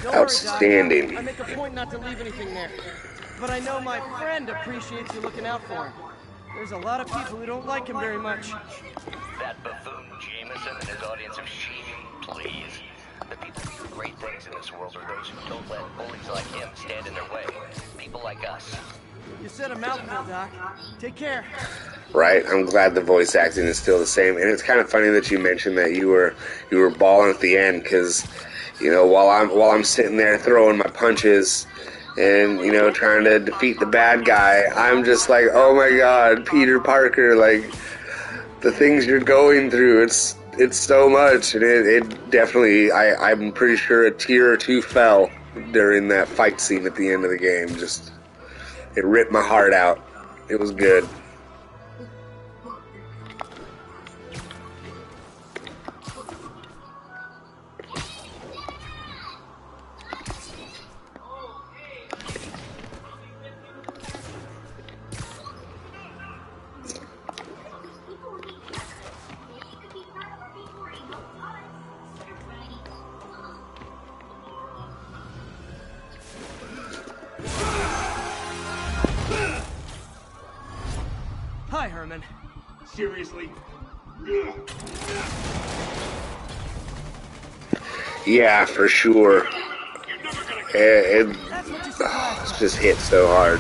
outstanding. I make a point not to leave anything there, but I know my friend appreciates you looking out for him. There's a lot of people who don't like him very much. That buffoon Jameson and his audience of sheep, please. The people who do great things in this world are those who don't let bullies like him stand in their way. People like us. You said a mouthful, Doc. Take care. Right, I'm glad the voice acting is still the same, and it's kind of funny that you mentioned that you were balling at the end, because you know, while I'm sitting there throwing my punches and, you know, trying to defeat the bad guy, I'm just like, oh my god, Peter Parker, like, the things you're going through, it's so much, and it definitely, I'm pretty sure a tear or two fell during that fight scene at the end of the game. Just, it ripped my heart out. It was good. Hi, Herman. Seriously? Yeah, for sure. It's just hit so hard.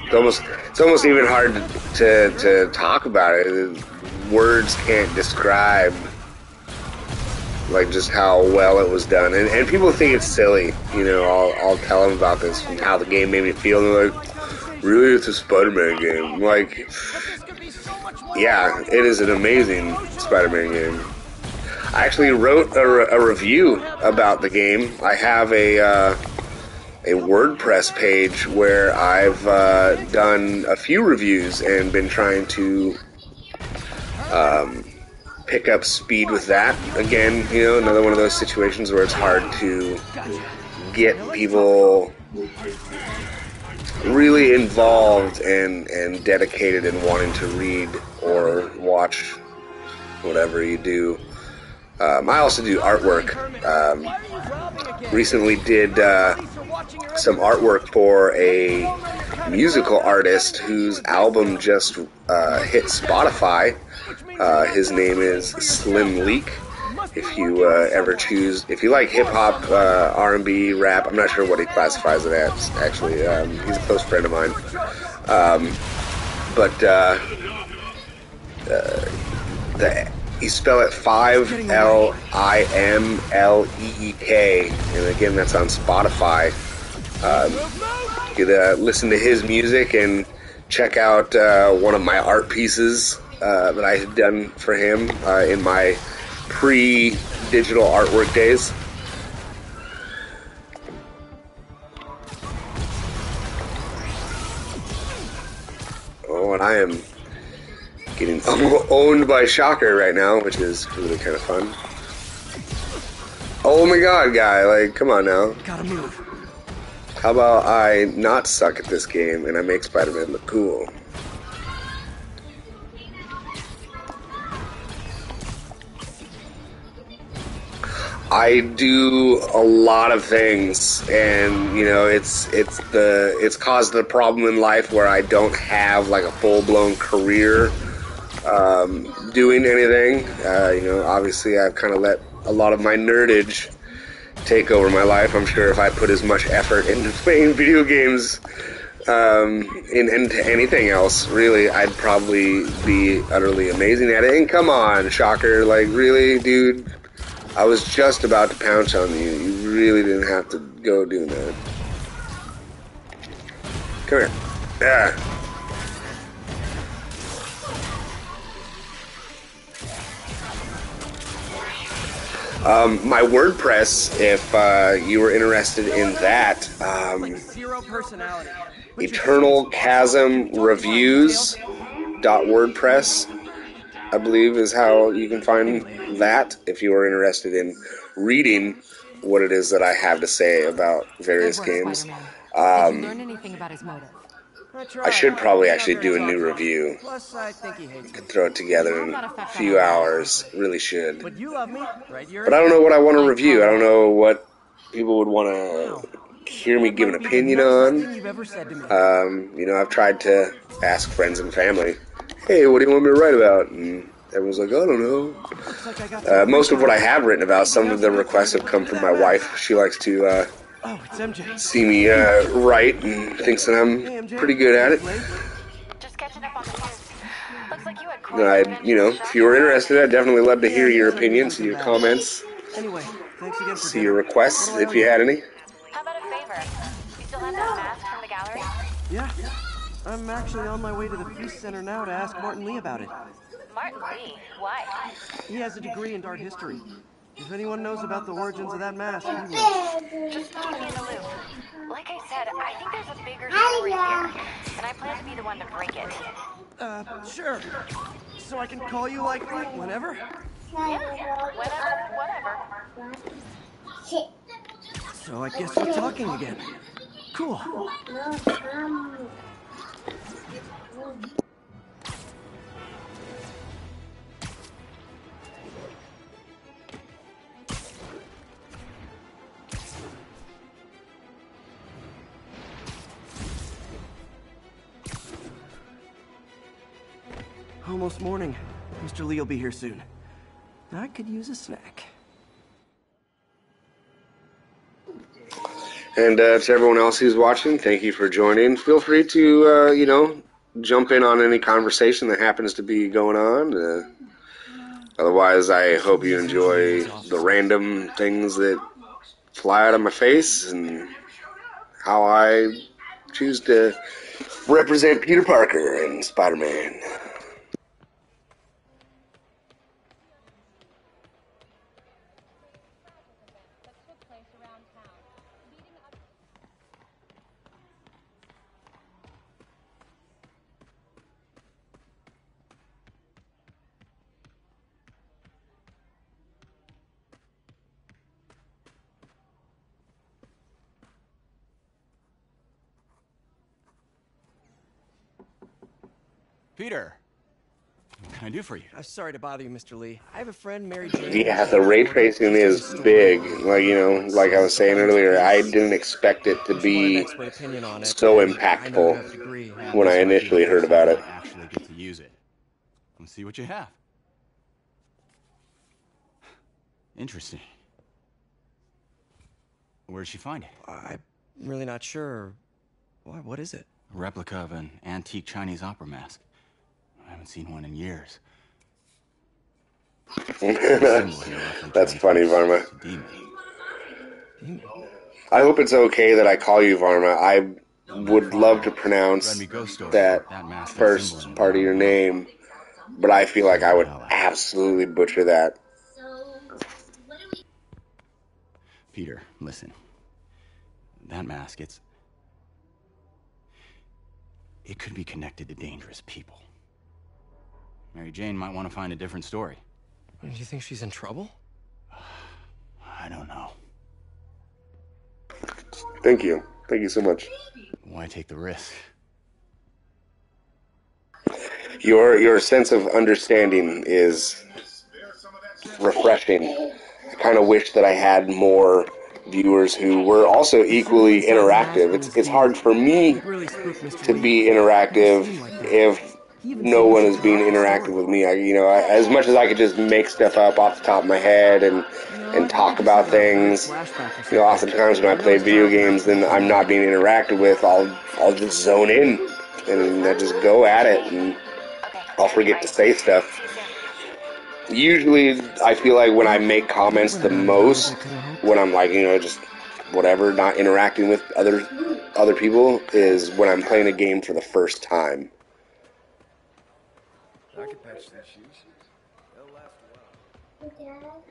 It's almost even hard to talk about it. Words can't describe like just how well it was done. And people think it's silly, you know. I'll tell them about this and how the game made me feel, and they're like, really, it's a Spider-Man game. Like, yeah, it is an amazing Spider-Man game. I actually wrote a review about the game. I have a WordPress page where I've done a few reviews and been trying to pick up speed with that. Again, you know, another one of those situations where it's hard to get people really involved and dedicated and wanting to read or watch whatever you do. I also do artwork. Recently did some artwork for a musical artist whose album just hit Spotify. His name is Slim Leak. If you if you like hip-hop, R&B, rap, I'm not sure what he classifies it as, actually. He's a close friend of mine. You spell it 5LIMLEEK, and again, that's on Spotify. You could listen to his music and check out one of my art pieces that I had done for him in my pre-digital artwork days. Oh, and I am getting owned by Shocker right now, which is really kind of fun. Oh my god, guy, like, come on now. Gotta move. How about I not suck at this game and I make Spider-Man look cool? I do a lot of things, and you know, it's caused the problem in life where I don't have like a full-blown career doing anything. Obviously I've kind of let a lot of my nerdage take over my life. I'm sure if I put as much effort into playing video games into anything else, really, I'd probably be utterly amazing at it. And come on, shocker, like, really, dude? I was just about to pounce on you. You really didn't have to go doing that. Come here. Yeah. My WordPress, if you were interested in that, Zero personality. Eternal Chasm Reviews .wordpress, I believe, is how you can find that if you are interested in reading what it is that I have to say about various games. Did you learn anything about his motive? I should probably actually do a new review. Plus, I think he hates me. Could throw it together in a few hours. Really should. But you love me, right, Yuri? But I don't know what I want to review. I don't know what people would want to hear me give an opinion on. I've tried to ask friends and family, hey, what do you want me to write about? And everyone's like, I don't know. Most of what I have written about, some of the requests have come from my wife. She likes to see me write and thinks that I'm pretty good at it. Just catching up on the news. Looks like you had if you were interested, I'd definitely love to hear your opinions, see your comments, Anyway, thanks again for see your requests, if you had any. How about a favor? You still have that mask from the gallery? Yeah. I'm actually on my way to the Peace Center now to ask Martin Lee about it. Martin Lee? Why? He has a degree in art history. If anyone knows about the origins of that mask, he will. Just keep me in the loop. Like I said, I think there's a bigger story here, and I plan to be the one to break it. Sure. So I can call you, like whenever? Yeah, whatever. So I guess we're talking again. Cool. Almost morning. Mr. Lee will be here soon. I could use a snack. And to everyone else who's watching, thank you for joining. Feel free to, jump in on any conversation that happens to be going on. Otherwise, I hope you enjoy the random things that fly out of my face and how I choose to represent Peter Parker and Spider-Man. Peter, what can I do for you? I'm sorry to bother you, Mr. Lee. I have a friend, Mary Jane. Yeah, the ray tracing is big. Like I was saying earlier, I didn't expect it to be so impactful when I initially heard about it. Actually get to use it. Let's see what you have. Interesting. Where did she find it? I'm really not sure. What is it? A replica of an antique Chinese opera mask. I haven't seen one in years. That's funny, Varma. I hope it's okay that I call you Varma. I would love to pronounce that first part of your name, but I feel like I would absolutely butcher that. Peter, listen. That mask, it could be connected to dangerous people. Mary Jane might want to find a different story. Do you think she's in trouble? I don't know. Thank you. Thank you so much. Why take the risk? Your sense of understanding is refreshing. I kind of wish that I had more viewers who were also equally interactive. It's hard for me to be interactive if no one is being interactive with me. As much as I could just make stuff up off the top of my head and talk about things, oftentimes when I play video games, then I'm not being interacted with. I'll just zone in and I just go at it, and I'll forget to say stuff. Usually, I feel like when I make comments the most, when I'm like, just whatever, not interacting with other people, is when I'm playing a game for the first time. I could patch these shoes. They'll last a while.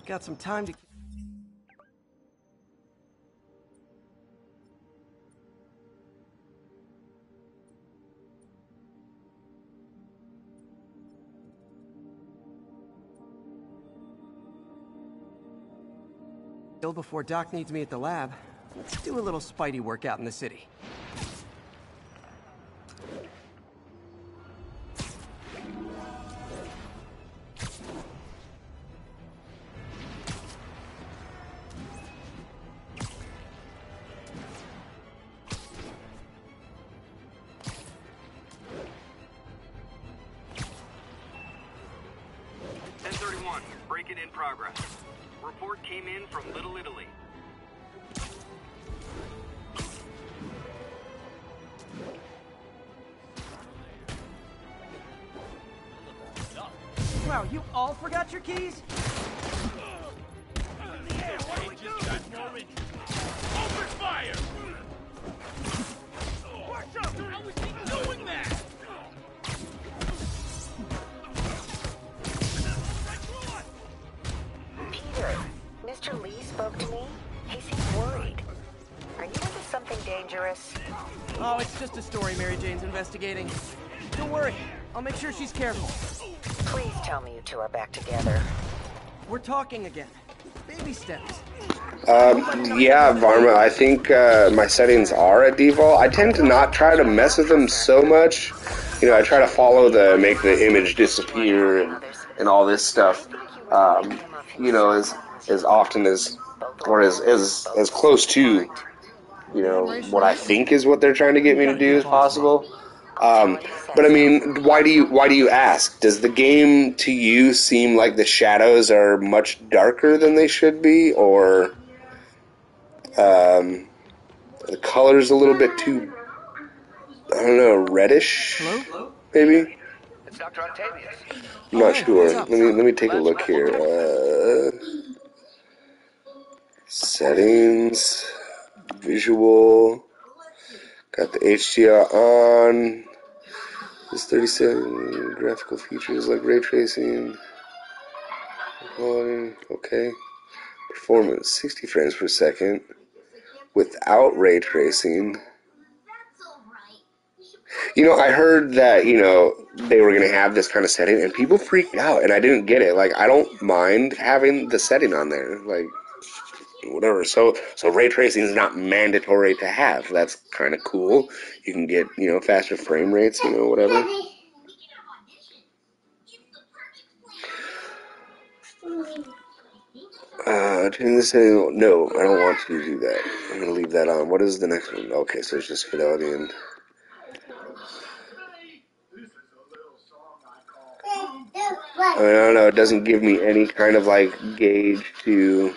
Got some time to... Before Doc needs me at the lab, let's do a little Spidey workout in the city. Break-in in progress. Report came in from Little Italy. Wow, you all forgot your keys? Open fire! Watch out! How is he doing that? Peter, Mr. Lee spoke to me. He seems worried. Are you into something dangerous? Oh, it's just a story Mary Jane's investigating. Don't worry, I'll make sure she's careful. Please tell me you two are back together. We're talking again. Baby steps. Yeah, Varma, I think my settings are at default. I tend to not try to mess with them so much. I try to follow make the image disappear and all this stuff, as often as, or as close to, what I think is what they're trying to get me to do as possible. But I mean, why do you ask? Does the game to you seem like the shadows are much darker than they should be, or the color's a little bit too, I don't know, reddish? Hello? Maybe? It's Dr. Octavius. I'm not sure. Let me take a look here. Settings, visual. Got the HDR on. This 37 graphical features like ray tracing. Quality, okay. Performance, 60 frames per second. Without ray tracing. I heard that, they were going to have this kind of setting, and people freaked out, and I didn't get it. Like, I don't mind having the setting on there. Like, whatever. So ray tracing is not mandatory to have. That's kind of cool. You can get, faster frame rates, whatever. Turn this in. No, I don't want to do that. I'm going to leave that on. What is the next one? Okay, so it's just fidelity and... I don't know, it doesn't give me any kind of, gauge to...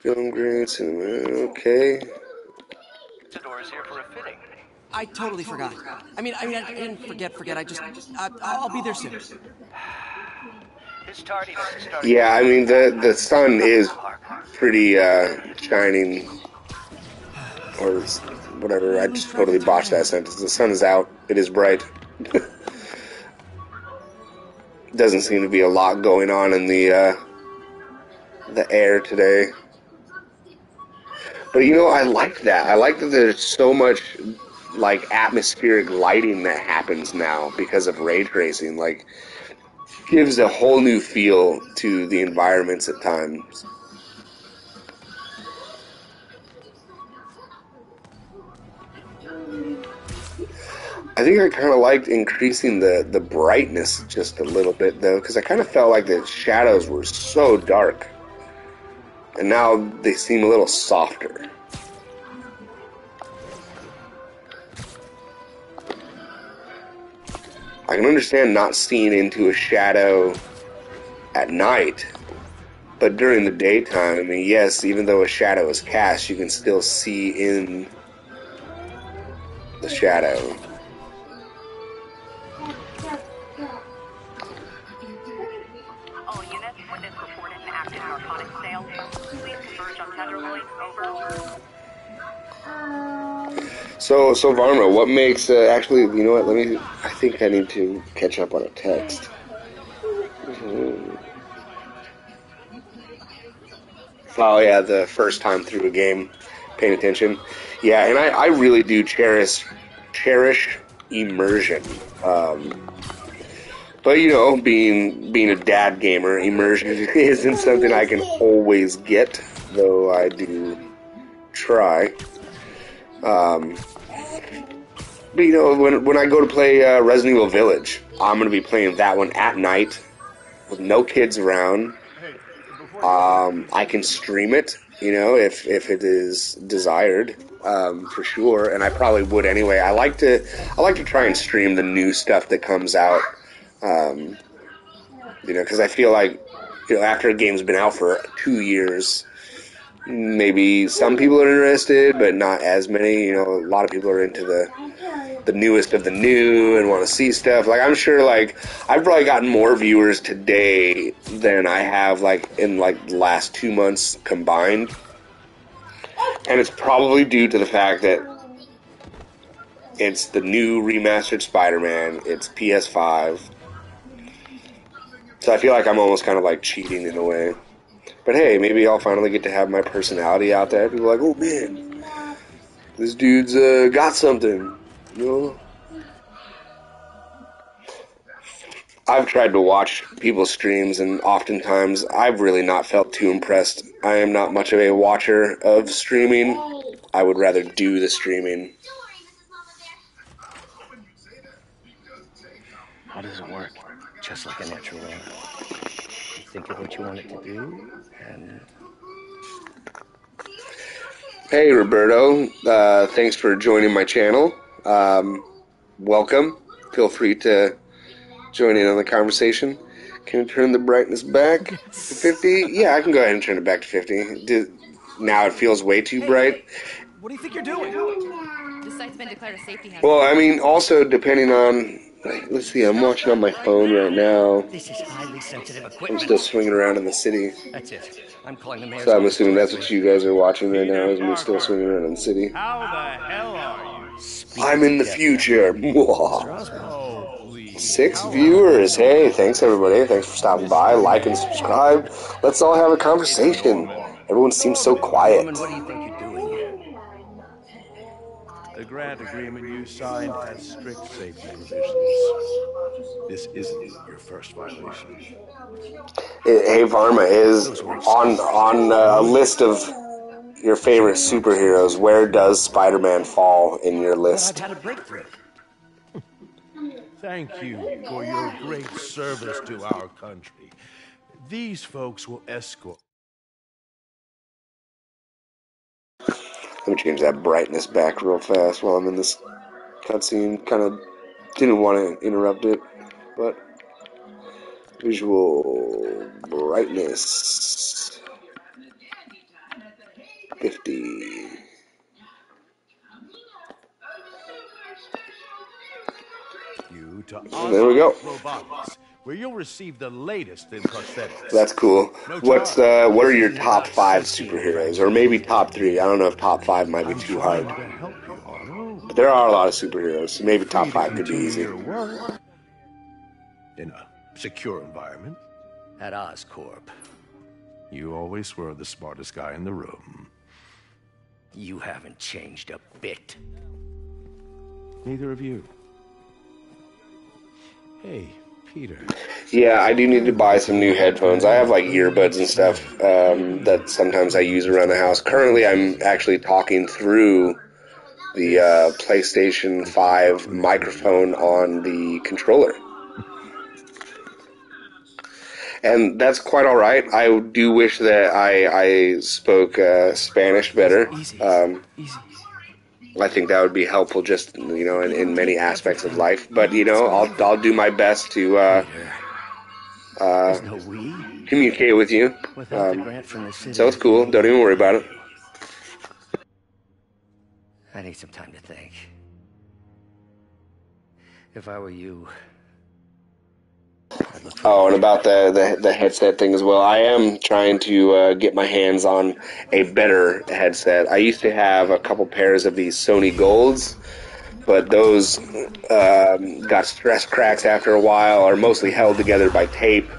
Film grades, okay. The door is here for a fitting. I totally forgot. I didn't forget. I'll be there soon. This tardiness is starting. Yeah, I mean, the sun is pretty, shining, or whatever. I just totally botched that sentence. The sun is out. It is bright. Doesn't seem to be a lot going on in the air today. But you know, I like that. I like that there's so much like atmospheric lighting that happens now because of ray tracing. Like, gives a whole new feel to the environments at times. I think I kind of liked increasing the brightness just a little bit, though, because I kind of felt like the shadows were so dark. And now they seem a little softer. I can understand not seeing into a shadow at night, but during the daytime, I mean, yes, even though a shadow is cast, you can still see in the shadow. All units, witness reported an active narcotics sale. Please converge on Tenderloin. Over. So Varma, what makes actually? You know what? I think I need to catch up on a text. Oh yeah, the first time through a game, paying attention. Yeah, and I really do cherish immersion. But you know, being a dad gamer, immersion isn't something I can always get, though I do try. But you know, when I go to play Resident Evil Village, I'm going to be playing that one at night with no kids around. I can stream it, you know, if it is desired, for sure, and I probably would anyway. I like to try and stream the new stuff that comes out, you know, because I feel like, you know, after a game's been out for 2 years, maybe some people are interested, but not as many. You know, a lot of people are into the newest of the new and want to see stuff. Like, I'm sure, like, I've probably gotten more viewers today than I have, like, in, like, the last 2 months combined. And it's probably due to the fact that it's the new remastered Spider-Man. It's PS5. So I feel like I'm almost kind of, like, cheating in a way. But hey, maybe I'll finally get to have my personality out there. People are like, oh, man, this dude's got something, you know? I've tried to watch people's streams, and oftentimes I've really not felt too impressed. I am not much of a watcher of streaming. I would rather do the streaming. How does it work? Just like a natural law. You think of what you want it to do, and... Hey, Roberto. Thanks for joining my channel. Welcome. Feel free to join in on the conversation. Can you turn the brightness back to 50? Yeah, I can go ahead and turn it back to 50. Now it feels way too bright. What do you think you're doing? This site's been declared a safety hazard. Well, I mean, also depending on... Let's see, I'm watching on my phone right now. This is highly sensitive I'm equipment. still swinging around in the city. That's it. I'm calling the mayor's So I'm office assuming that's what directly. you guys are watching right now, is me still swinging around in the city. How the hell are you? I'm in the future. 6 viewers. Hey, thanks everybody. Thanks for stopping by. Like and subscribe. Let's all have a conversation. Everyone seems so quiet. What do you think you're doing here? The grant agreement you signed has strict safety provisions. This isn't your first violation. Hey, Varma, is on a list of your favorite superheroes, where does Spider-Man fall in your list? I've had a breakthrough. Thank you for your great service to our country. These folks will escort. Let me change that brightness back real fast while I'm in this cutscene. Kind of didn't want to interrupt it, but visual brightness 50. You to There we go. Robotics, where you'll receive the latest in prosthetics. That's cool. What are your top 5 superheroes, or maybe top 3? I don't know if top 5 might be too hard. But there are a lot of superheroes. Maybe top 5 could be easy. In a secure environment. At Oscorp. You always were the smartest guy in the room. You haven't changed a bit. Neither of you. Hey, Peter. Yeah, I do need to buy some new headphones. I have like earbuds and stuff that sometimes I use around the house. Currently, I'm actually talking through the PlayStation 5 microphone on the controller. And that's quite all right. I do wish that I spoke Spanish better. I think that would be helpful just, in many aspects of life. But, I'll do my best to communicate with you. So it's cool. Don't even worry about it. I need some time to think. If I were you... Oh, and about the headset thing as well. I am trying to get my hands on a better headset. I used to have a couple pairs of these Sony Golds, but those got stress cracks after a while, are mostly held together by tape.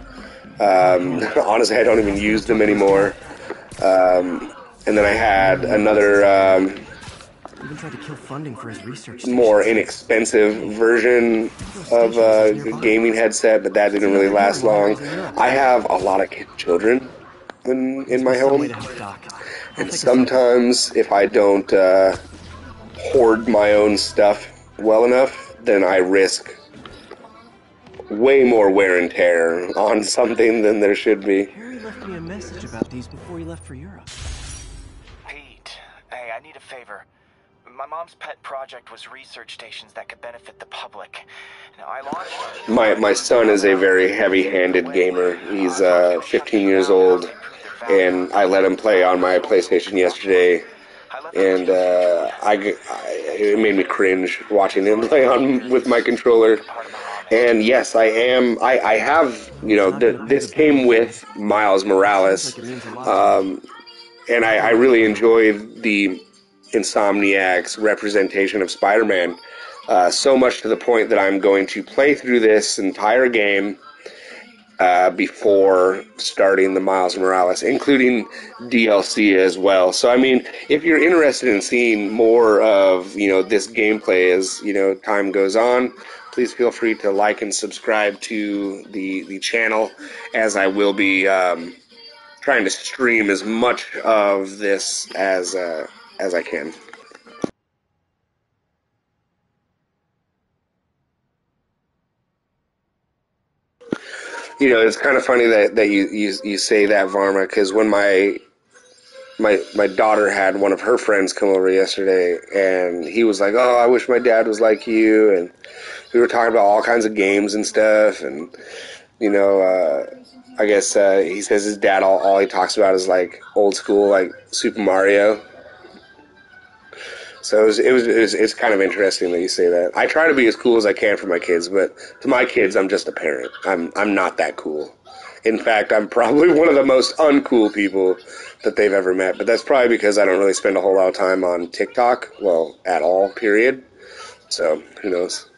Honestly, I don't even use them anymore. And then I had another... Even tried to kill funding for his research more inexpensive version of a gaming headset, but that didn't really last long. I have a lot of children in my home, and sometimes if I don't hoard my own stuff well enough, then I risk way more wear and tear on something than there should be. Harry left me a message about these before he left for Europe. Pete, hey, I need a favor. My mom's pet project was research stations that could benefit the public. Now, I launched... My son is a very heavy-handed gamer. He's 15 years old, and I let him play on my PlayStation yesterday, and it made me cringe watching him play with my controller. And yes, I have, this came with Miles Morales, and I really enjoy the Insomniac's representation of Spider-Man, so much to the point that I'm going to play through this entire game before starting the Miles Morales, including DLC as well. So, I mean, if you're interested in seeing more of, this gameplay as, time goes on, please feel free to like and subscribe to the channel, as I will be trying to stream as much of this as I can. It's kind of funny that you say that, Varma, because when my daughter had one of her friends come over yesterday, and he was like, "Oh, I wish my dad was like you," and we were talking about all kinds of games and stuff, and I guess he says his dad all he talks about is like old school, like Super Mario. So it's kind of interesting that you say that. I try to be as cool as I can for my kids, but to my kids, I'm just a parent. I'm not that cool. In fact, I'm probably one of the most uncool people that they've ever met. But that's probably because I don't really spend a whole lot of time on TikTok. Well, at all, period. So, who knows?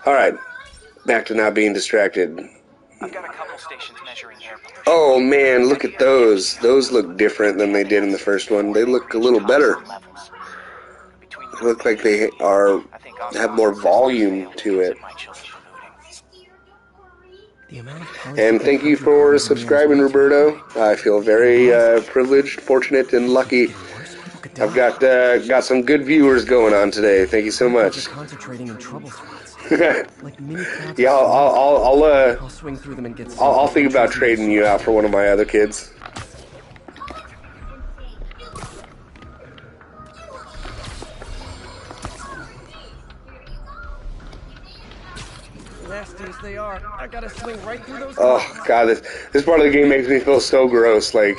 All right, back to not being distracted. I've got a couple stations measuring air pollution. Oh man, look at those. Those look different than they did in the first one. They look a little better. They look like they have more volume to it. And thank you for subscribing, Roberto. I feel very privileged, fortunate, and lucky. I've got some good viewers going on today. Thank you so much. Concentrating in trouble spots. Yeah, I'll swing through them and get. I'll think about trading you out for one of my other kids. Nasty as they are, I gotta swing right through those. Oh god, this part of the game makes me feel so gross. Like,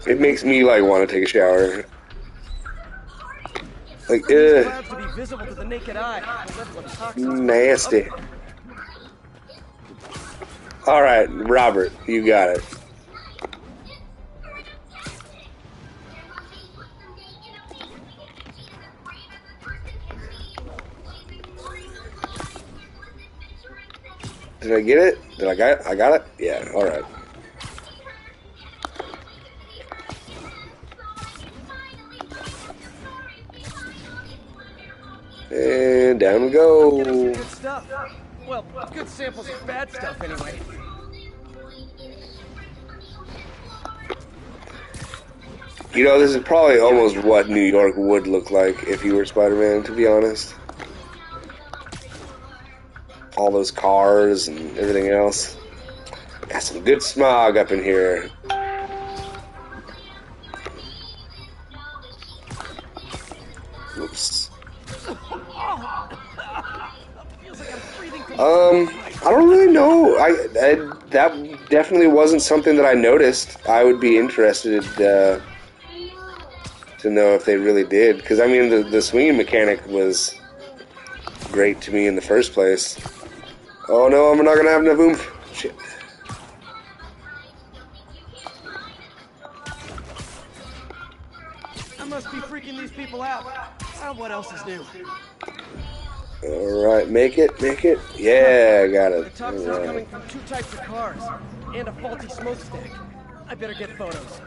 it makes me like want to take a shower. Like, ugh. To be visible to the naked eye. Nasty. All right, Robert, you got it. Did I get it? I got it? Yeah, alright. And down we Getting some go. good stuff. Well, good samples of bad stuff, anyway. You know, this is probably almost what New York would look like if you were Spider-Man, to be honest. All those cars and everything else. Got some good smog up in here. Oops. I don't really know. That definitely wasn't something that I noticed. I would be interested to know if they really did. Because, I mean, the swinging mechanic was great to me in the first place. Oh no, I'm not gonna have enough oomph. Shit. I must be freaking these people out. What else is new? Alright, make it. Yeah, got it. The toxin's coming from 2 types of cars and a faulty smokestack. I better get photos.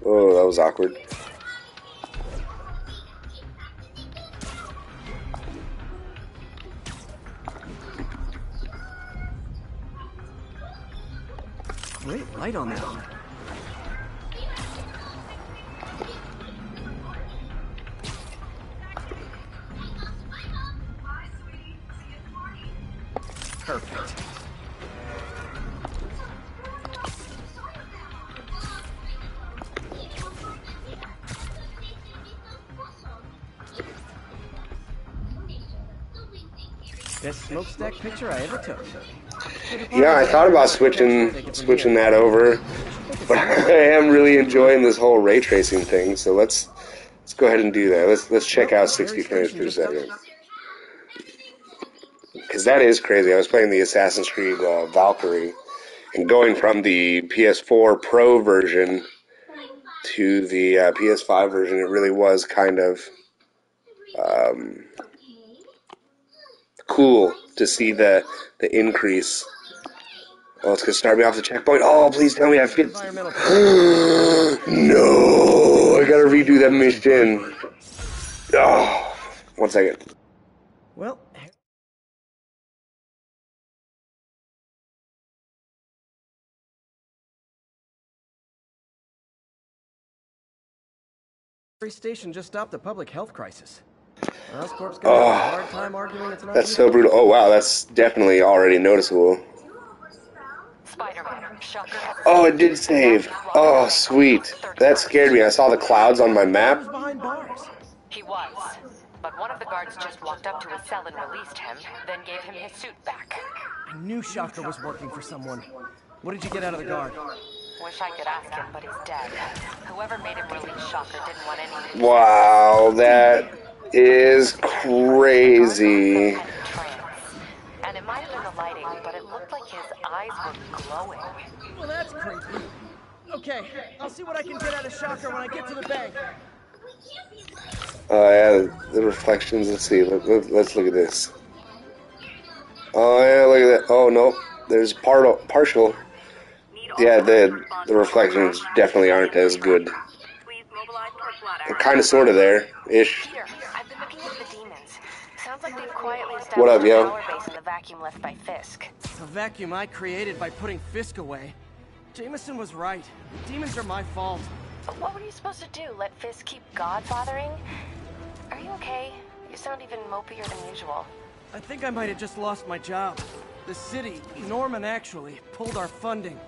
Oh, that was awkward. Great light on that one. Perfect. Best smokestack picture I ever took. Yeah, I thought about switching that over, but I am really enjoying this whole ray tracing thing. So let's go ahead and do that. Let's check out 60 frames per second, because that is crazy. I was playing the Assassin's Creed Valkyrie, and going from the PS4 Pro version to the PS5 version, it really was kind of cool to see the increase. Oh, it's gonna start me off the checkpoint. Oh, please tell me I fit. No, I gotta redo that mission. Oh, 1 second. Well, every station just stopped a public health crisis. Oscorp's gonna have a hard time arguing it's not. That's so brutal. Oh wow, that's definitely already noticeable. Oh, it did save. Oh, sweet. That scared me. I saw the clouds on my map. He was, but one of the guards just walked up to his cell and released him, then gave him his suit back. I knew Shocker was working for someone. What did you get out of the guard? Wish I could ask him, but he's dead. Whoever made him release Shocker didn't want anything. Wow, that is crazy. And it might have been the lighting, but it looked like his eyes were glowing. Well, that's creepy. Okay, I'll see what I can get out of Shocker when I get to the bank. Oh yeah, the reflections. Let's see. Let's look at this. Oh yeah, look at that. Oh no, there's partial. Yeah, the reflections definitely aren't as good. They're kind of sort of there-ish. Here, I've been looking at the demons. Sounds like they've quietly What up, established a yo? power base in the vacuum left by Fisk. A vacuum I created by putting Fisk away. Jameson was right. The demons are my fault. What were you supposed to do? Let Fisk keep godfathering? Are you okay? You sound even mopier than usual. I think I might have just lost my job. The city, Norman actually, pulled our funding.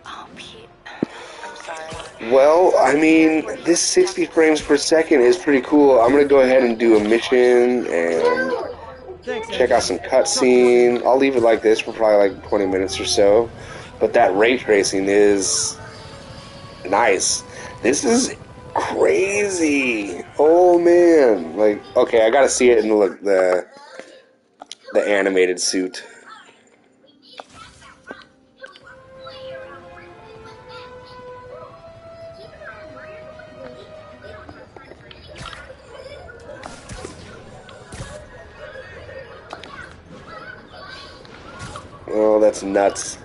Oh, Pete. I'm sorry. Well, I mean, this 60 frames per second is pretty cool. I'm gonna go ahead and do a mission and check out some cutscene. I'll leave it like this for probably like 20 minutes or so. But that ray tracing is nice. This is crazy. Oh man! Like, okay, I gotta see it in the animated suit. That's nuts.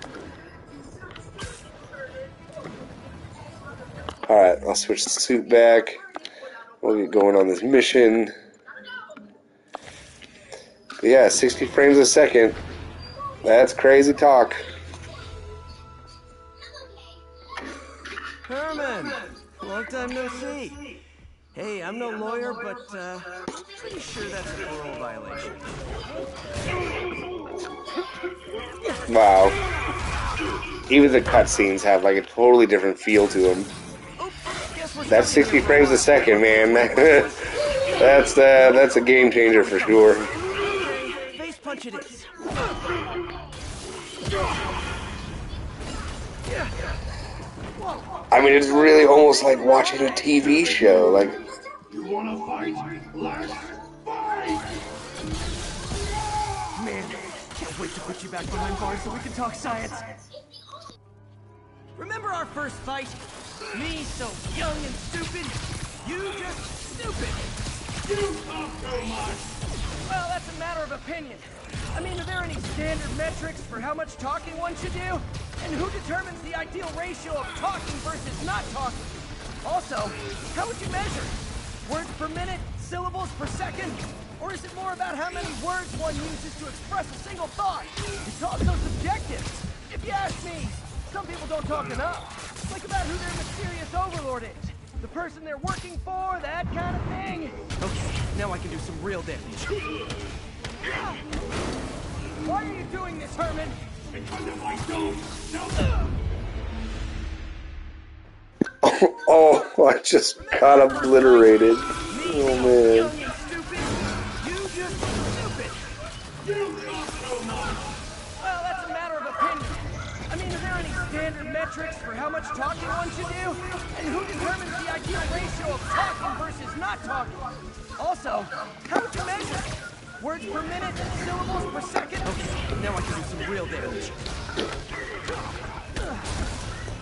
Alright, I'll switch the suit back. We'll get going on this mission. But yeah, 60 frames a second. That's crazy talk. Herman! Long time no see. Hey, I'm no lawyer, but I'm pretty sure that's a parole violation. Wow. Even the cutscenes have like a totally different feel to them. That's 60 frames a second, man. That's a game changer for sure. Face punch it is. I mean, it's really almost like watching a TV show. Like, You wanna fight? Let's fight! Man, can't wait to put you back behind bars so we can talk science. Remember our first fight? Me so young and stupid, you just stupid. You talk too much! Well, that's a matter of opinion. I mean, are there any standard metrics for how much talking one should do? And who determines the ideal ratio of talking versus not talking? Also, how would you measure? Words per minute? Syllables per second? Or is it more about how many words one uses to express a single thought? It's also subjective. If you ask me, some people don't talk enough. Like about who their mysterious overlord is. The person they're working for, that kind of thing. Okay, now I can do some real damage. Why are you doing this, Herman? Because if I don't, oh, I just got obliterated. Oh man. Well, that's a matter of opinion. I mean, are there any standard metrics for how much talking one should do? And who determines the ideal ratio of talking versus not talking? Also, how would you measure? Words per minute, syllables per second? Okay, now I can do some real damage.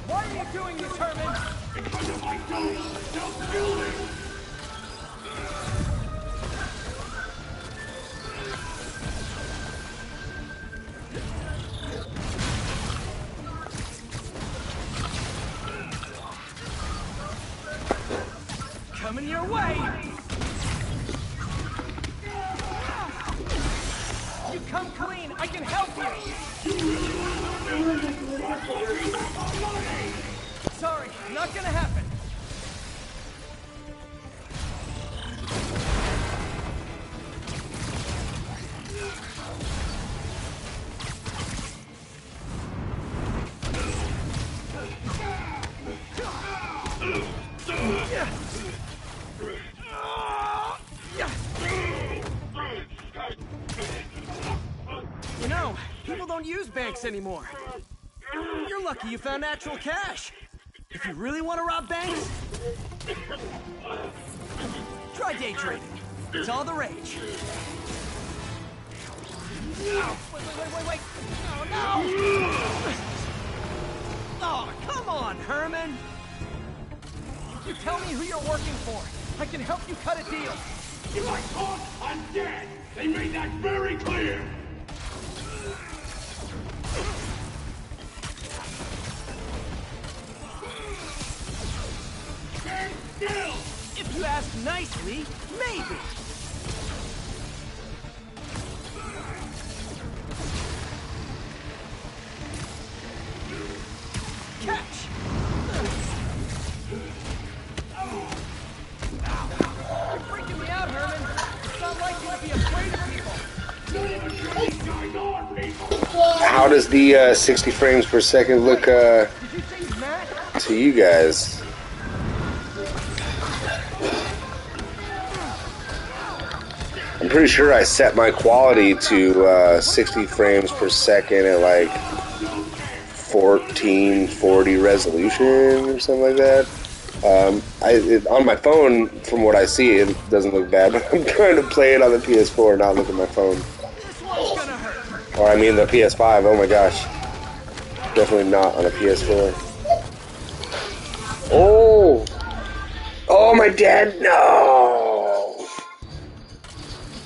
Why are you doing this, Herman? because if I don't, they'll kill me! Coming your way! You come clean, I can help you! Sorry, not gonna happen. You know, people don't use banks anymore. You're lucky you found actual cash. If you really want to rob banks, try day trading. It's all the rage. Wait. No. Oh, come on, Herman. You tell me who you're working for. I can help you cut a deal. If I talk, I'm dead! They made that very clear! Stand still! If you ask nicely, maybe. Catch! You're freaking me out, Herman. It's not like you to be afraid of people. How does the 60 frames per second look to you guys? I'm pretty sure I set my quality to 60 frames per second at like 1440 resolution or something like that. On my phone, from what I see, it doesn't look bad, but I'm trying to play it on the PS4, not look at my phone. Or I mean the PS5, oh my gosh. Definitely not on a PS4. Oh! Oh, my dad, no!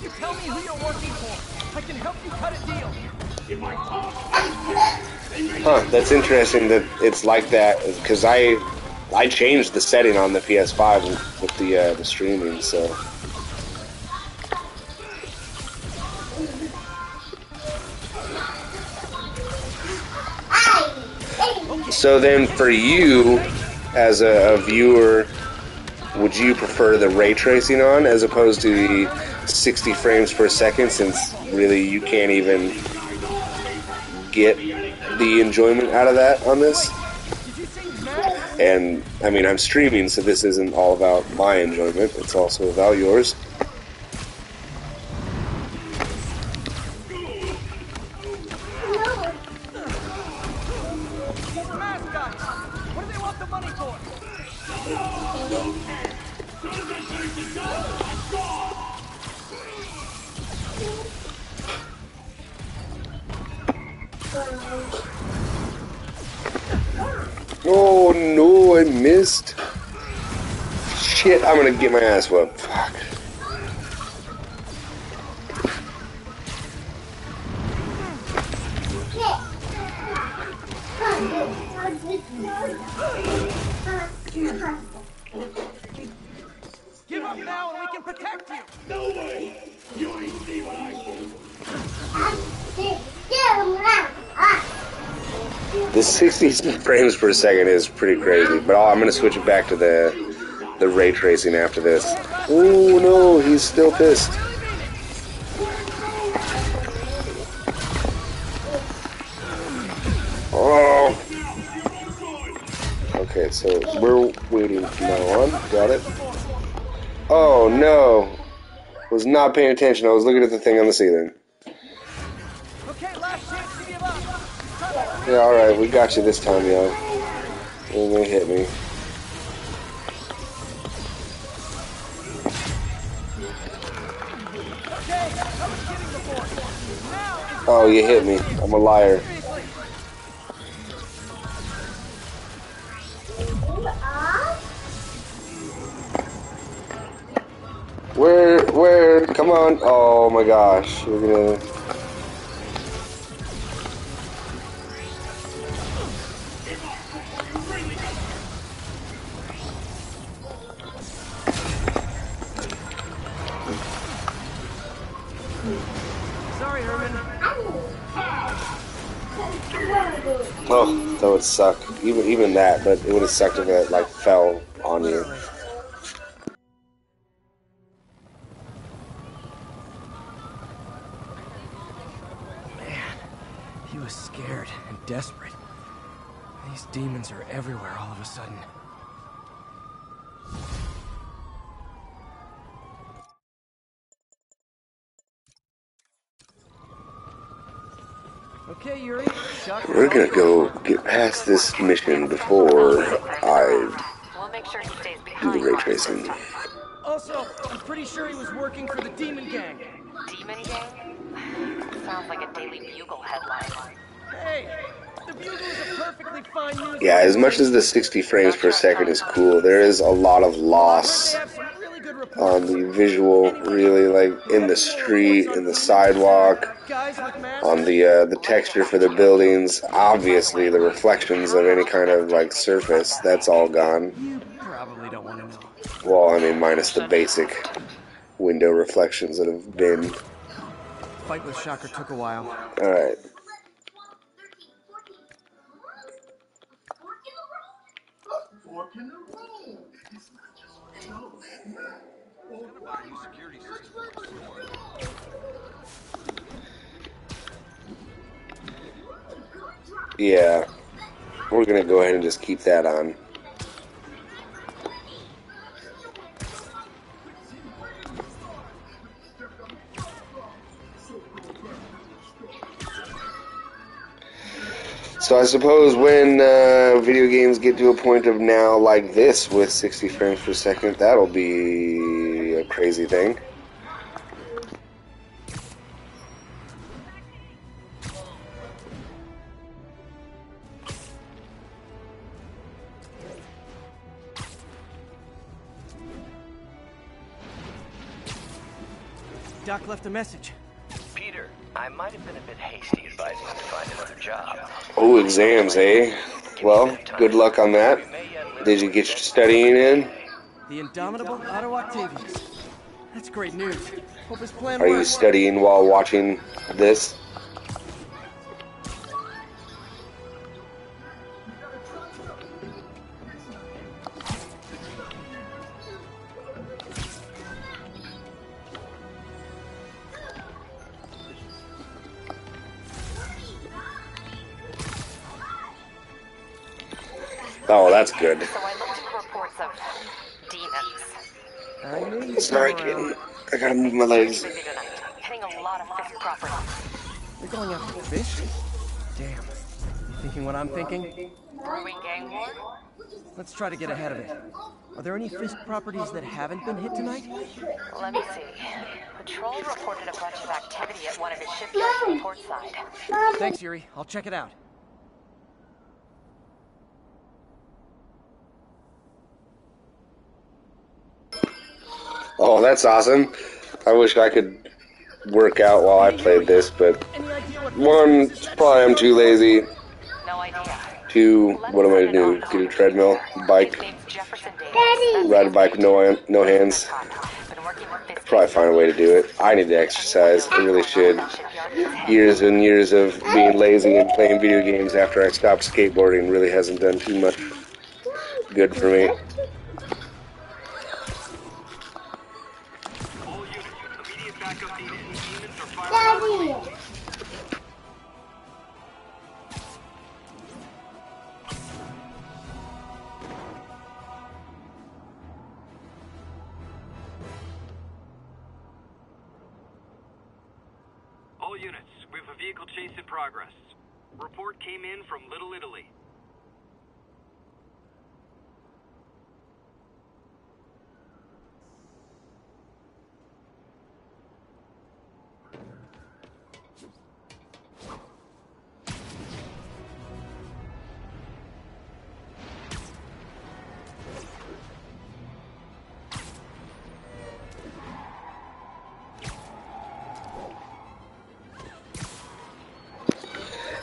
You tell me who you're working for. I can help you cut a deal. If I talk, I'm dead! Huh, that's interesting that it's like that, because I changed the setting on the PS5 with the streaming, so... So then for you, as a viewer, would you prefer the ray tracing on as opposed to the 60 frames per second, since really you can't even get the enjoyment out of that on this? And, I mean, I'm streaming, so this isn't all about my enjoyment, it's also about yours. What do they want the money for? Oh no, I missed. Shit, I'm gonna get my ass whooped. Fuck. Give up now and we can protect you! No way! You ain't see what I do. The 60 frames per second is pretty crazy, but I'm gonna switch it back to the ray tracing after this. Oh no, he's still pissed. Oh. Okay, so we're waiting from now on. Got it. Oh no. Was not paying attention. I was looking at the thing on the ceiling. Yeah, alright, we got you this time, yo. You're gonna hit me. Oh, you hit me. I'm a liar. Where? Come on. Oh my gosh. You're gonna... Sorry, Herman. Oh, that would suck. Even that, but it would have sucked if it, like, fell on you. He was scared and desperate. These demons are everywhere all of a sudden. Okay, Yuri. We're gonna go get past this mission before I do the ray tracing. Also, I'm pretty sure he was working for the Demon Gang. Demon Gang? Sounds like a Daily Bugle headline. Hey, the Bugle is a perfectly fine news. Yeah, as much as the 60 frames per second is cool, there is a lot of loss on the visual, really, like in the street, in the sidewalk, on the texture for the buildings. Obviously, the reflections of any kind of like surface, that's all gone. You probably don't want to know. Well, I mean, minus the basic window reflections that have been. Fight with Shocker took a while. All right. Yeah, we're gonna go ahead and just keep that on. So I suppose when video games get to a point of now like this with 60 frames per second, that'll be a crazy thing. Doc left a message. Peter, I might have been a bit hasty advising you to find another job. Oh, exams, eh? Well, good luck on that. Did you get your studying in? The indomitable Otto Octavius. That's great news. Hope his plan Are you works. studying while watching this? Oh, that's good. So I looked into reports of demons. I knew you'd Sorry, come around. kitten. I gotta move my legs. Busy tonight. Hitting a lot of Fisk property. You're going after fish? Damn. Thinking what I'm thinking? Brewing gang war? Let's try to get ahead of it. Are there any Fisk properties that haven't been hit tonight? Let me see. Patrol reported a bunch of activity at one of his shipyards from portside. Thanks, Yuri. I'll check it out. Oh, that's awesome. I wish I could work out while I played this, but one, probably I'm too lazy. No idea. Two, what am I gonna do? Get a treadmill, bike, ride a bike with no hands. Probably find a way to do it. I need to exercise. I really should. Years and years of being lazy and playing video games after I stopped skateboarding really hasn't done too much good for me. Daddy! All units, we have a vehicle chase in progress. Report came in from Little Italy.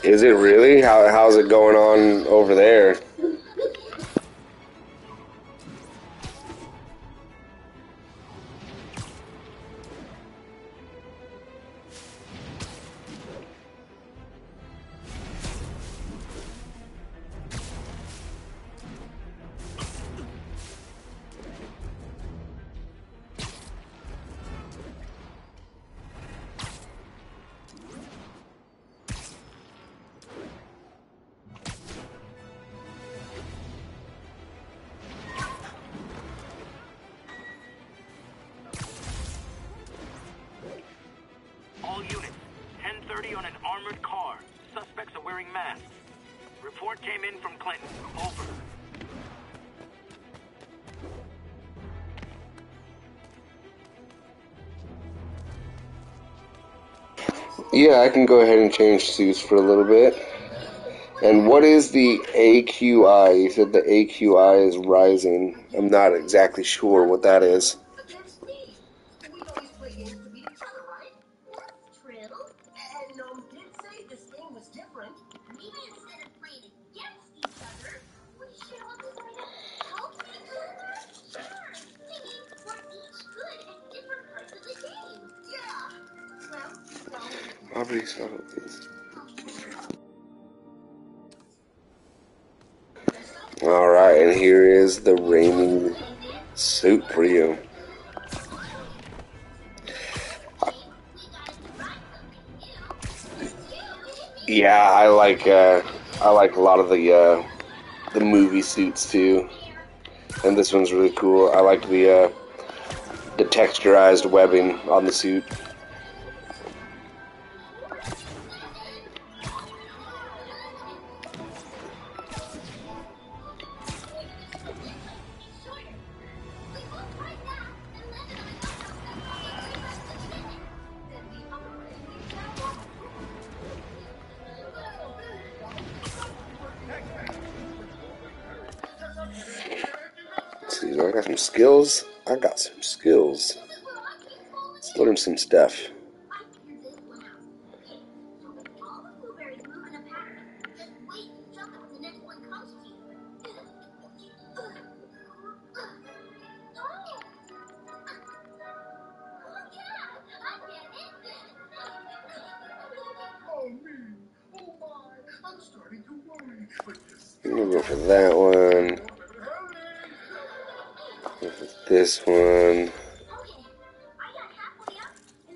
Is it really? How's it going on over there? All units, 10:30 on an armored car. Suspects are wearing masks. Report came in from Clinton. Over. Yeah, I can go ahead and change suits for a little bit. And what is the AQI? You said the AQI is rising. I'm not exactly sure what that is. Alright, and here is the reigning suit for you. Yeah, I like a lot of the movie suits too, and this one's really cool. I like the texturized webbing on the suit. See, do I got some skills? I got some skills. Let's learn some stuff. go for that one. Go for this one.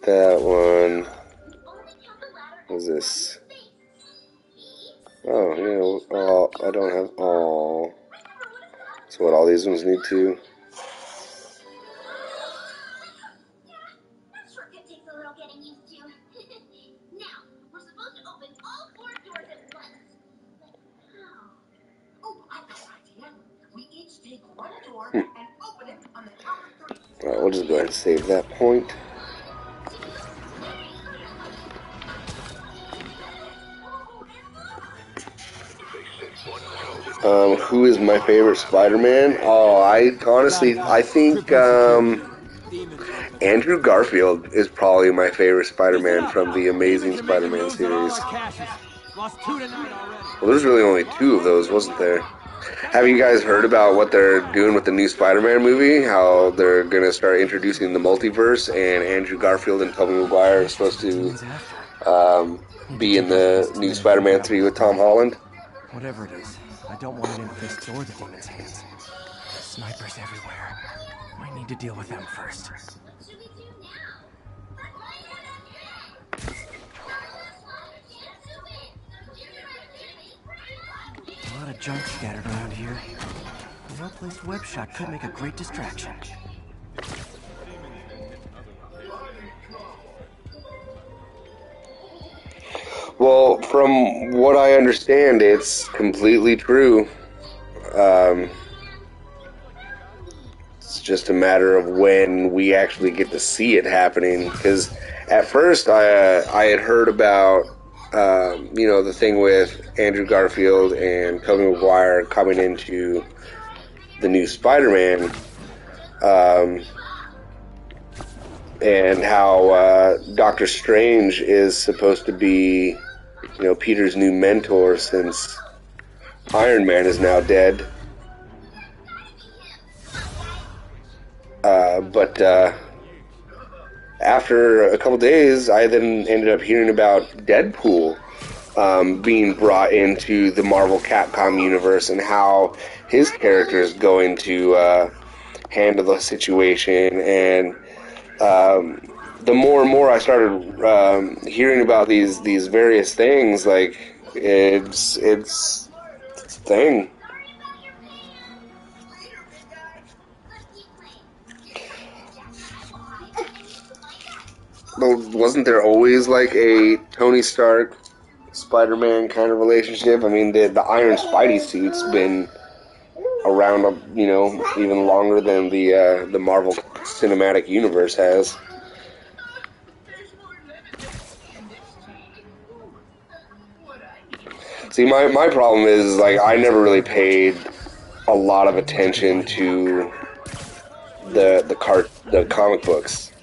That one. What's this? Oh, yeah, all, I don't have all. So what, all these ones need to? Alright, we'll just go ahead and save that point. Who is my favorite Spider-Man? Oh, I think Andrew Garfield is probably my favorite Spider-Man from the Amazing Spider-Man series. Well, there's really only 2 of those, wasn't there? Have you guys heard about what they're doing with the new Spider-Man movie? How they're going to start introducing the multiverse, and Andrew Garfield and Tobey Maguire are supposed to be in the new Spider-Man 3 with Tom Holland? Whatever it is, I don't want it in Fisk's or the demon's hands. There's snipers everywhere. I need to deal with them first. A lot of junk scattered around here. A well-placed web shot could make a great distraction. Well, from what I understand, it's completely true. It's just a matter of when we actually get to see it happening. Because at first, I had heard about the thing with Andrew Garfield and Tobey Maguire coming into the new Spider-Man, and how Doctor Strange is supposed to be, Peter's new mentor since Iron Man is now dead. But after a couple days, I then ended up hearing about Deadpool being brought into the Marvel Capcom universe, and how his character is going to handle the situation. And the more and more I started hearing about these various things, like it's a thing. Well, wasn't there always like a Tony Stark Spider-Man kind of relationship? I mean, the Iron Spidey suit's been around, even longer than the Marvel Cinematic Universe has. See, my problem is, like, I never really paid a lot of attention to the comic books.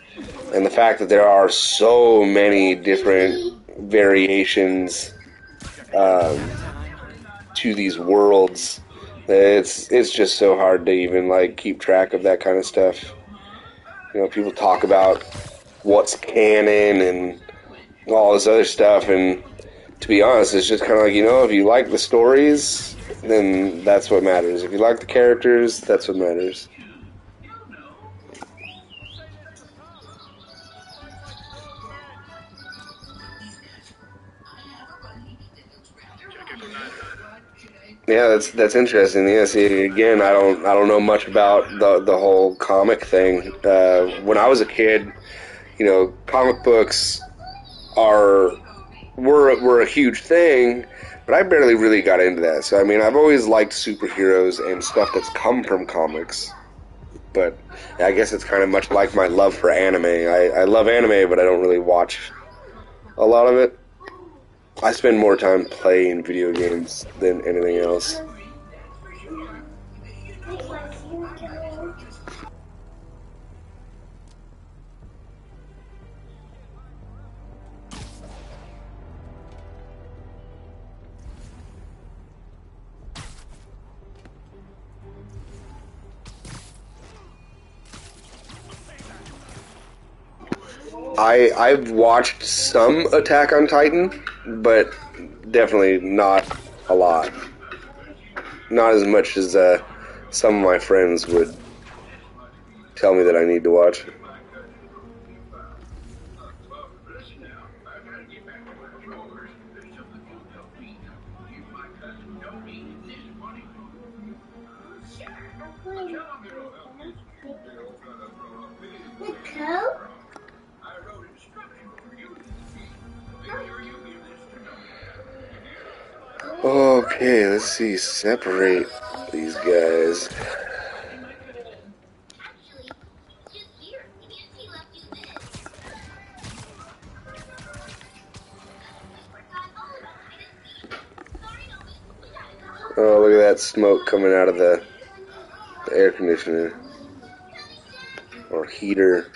And the fact that there are so many different variations to these worlds, it's just so hard to even like keep track of that kind of stuff. People talk about what's canon and all this other stuff, and to be honest, it's just kind of like, if you like the stories, then that's what matters. If you like the characters, that's what matters. Yeah, that's interesting. Yeah, see, again, I don't know much about the whole comic thing. When I was a kid, comic books were a huge thing, but I barely really got into that. So I mean, I've always liked superheroes and stuff that's come from comics. But I guess it's kind of much like my love for anime. I love anime, but I don't really watch a lot of it. I spend more time playing video games than anything else. I've watched some Attack on Titan, but definitely not a lot. not as much as some of my friends would tell me that I need to watch. Okay, let's see. Separate these guys. Oh, look at that smoke coming out of the air conditioner. Or heater.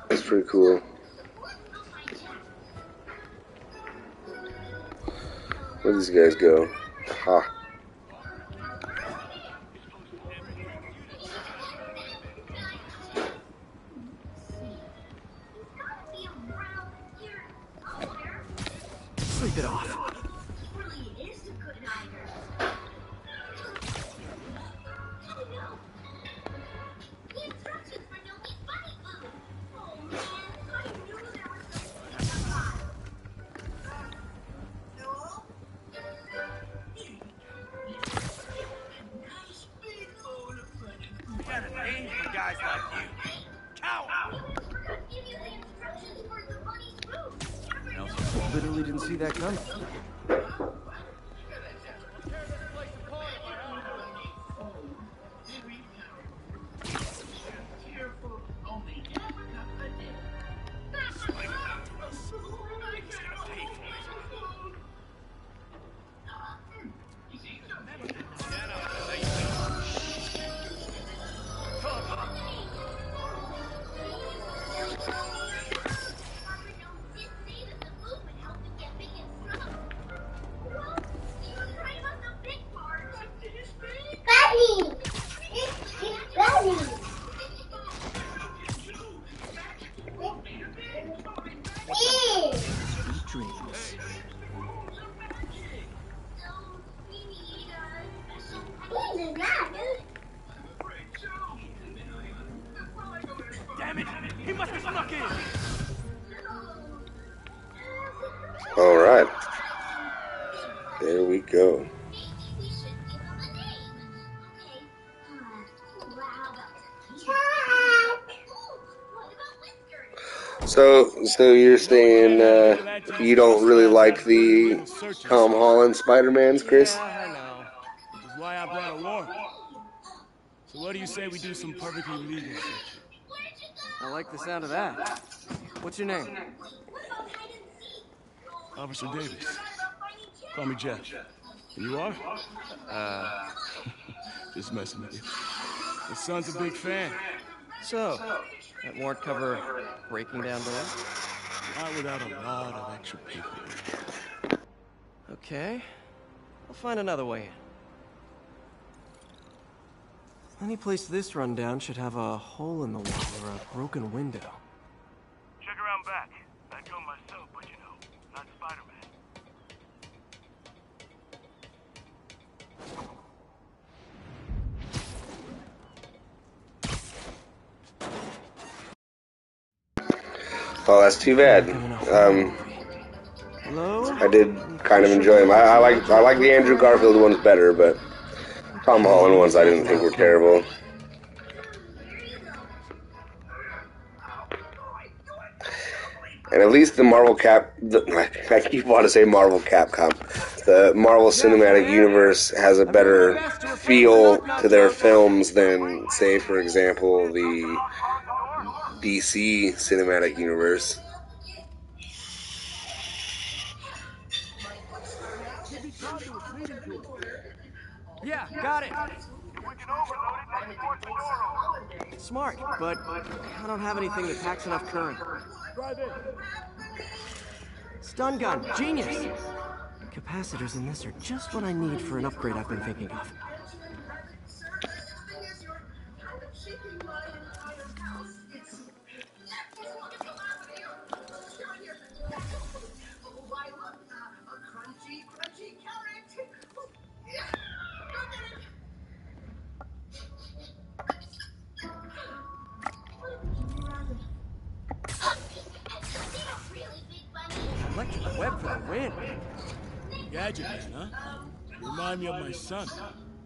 That's pretty cool. Where these guys go? Ha. Sleep it off. Got a name for guys like you. Coward! Literally didn't see that coming. Dreams. Damn it! He must have snuck in! Alright. There we go. So you're saying you don't really like the Tom Holland Spider-Mans, Chris? Yeah, I know. Which is why I brought a warrant. So what do you say we do some perfectly legal shit? I like the sound of that. What's your name? Officer Davis. Call me Jeff. And you are? Just messing with you. The son's a big fan. So, that warrant cover breaking down doors? Not without a lot of extra paperwork. Okay. I'll find another way in. Any place this rundown should have a hole in the wall or a broken window. Check around back. I'd go myself, but you know, not Spider-Man. Oh, that's too bad. I did kind of enjoy him. I like the Andrew Garfield ones better, but Tom Holland ones I didn't think were terrible. And at least the Marvel I keep wanting to say Marvel Capcom. The Marvel Cinematic Universe has a better feel to their films than, say, for example, the DC Cinematic Universe. Yeah, got it. Smart, but I don't have anything that packs enough current. Stun gun, genius! Capacitors in this are just what I need for an upgrade I've been thinking of. Gadget man, huh? You remind me of my son.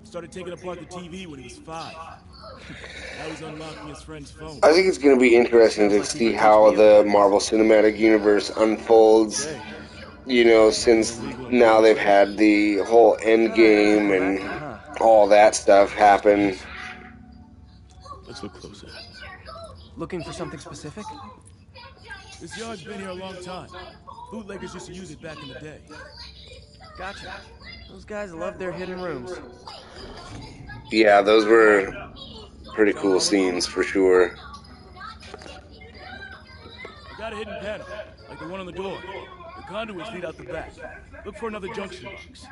Started taking apart the TV when he was 5. Now he's unlocking his friend's phone. I think it's going to be interesting to see how the Marvel Cinematic Universe unfolds. You know, since now they've had the whole Endgame and all that stuff happen. Let's look closer. Looking for something specific? This yard's been here a long time. Bootleggers used to use it back in the day. Gotcha. Those guys love their hidden rooms. Yeah, those were pretty cool scenes for sure. I got a hidden panel, like the one on the door. The conduits lead out the back. Look for another junction box.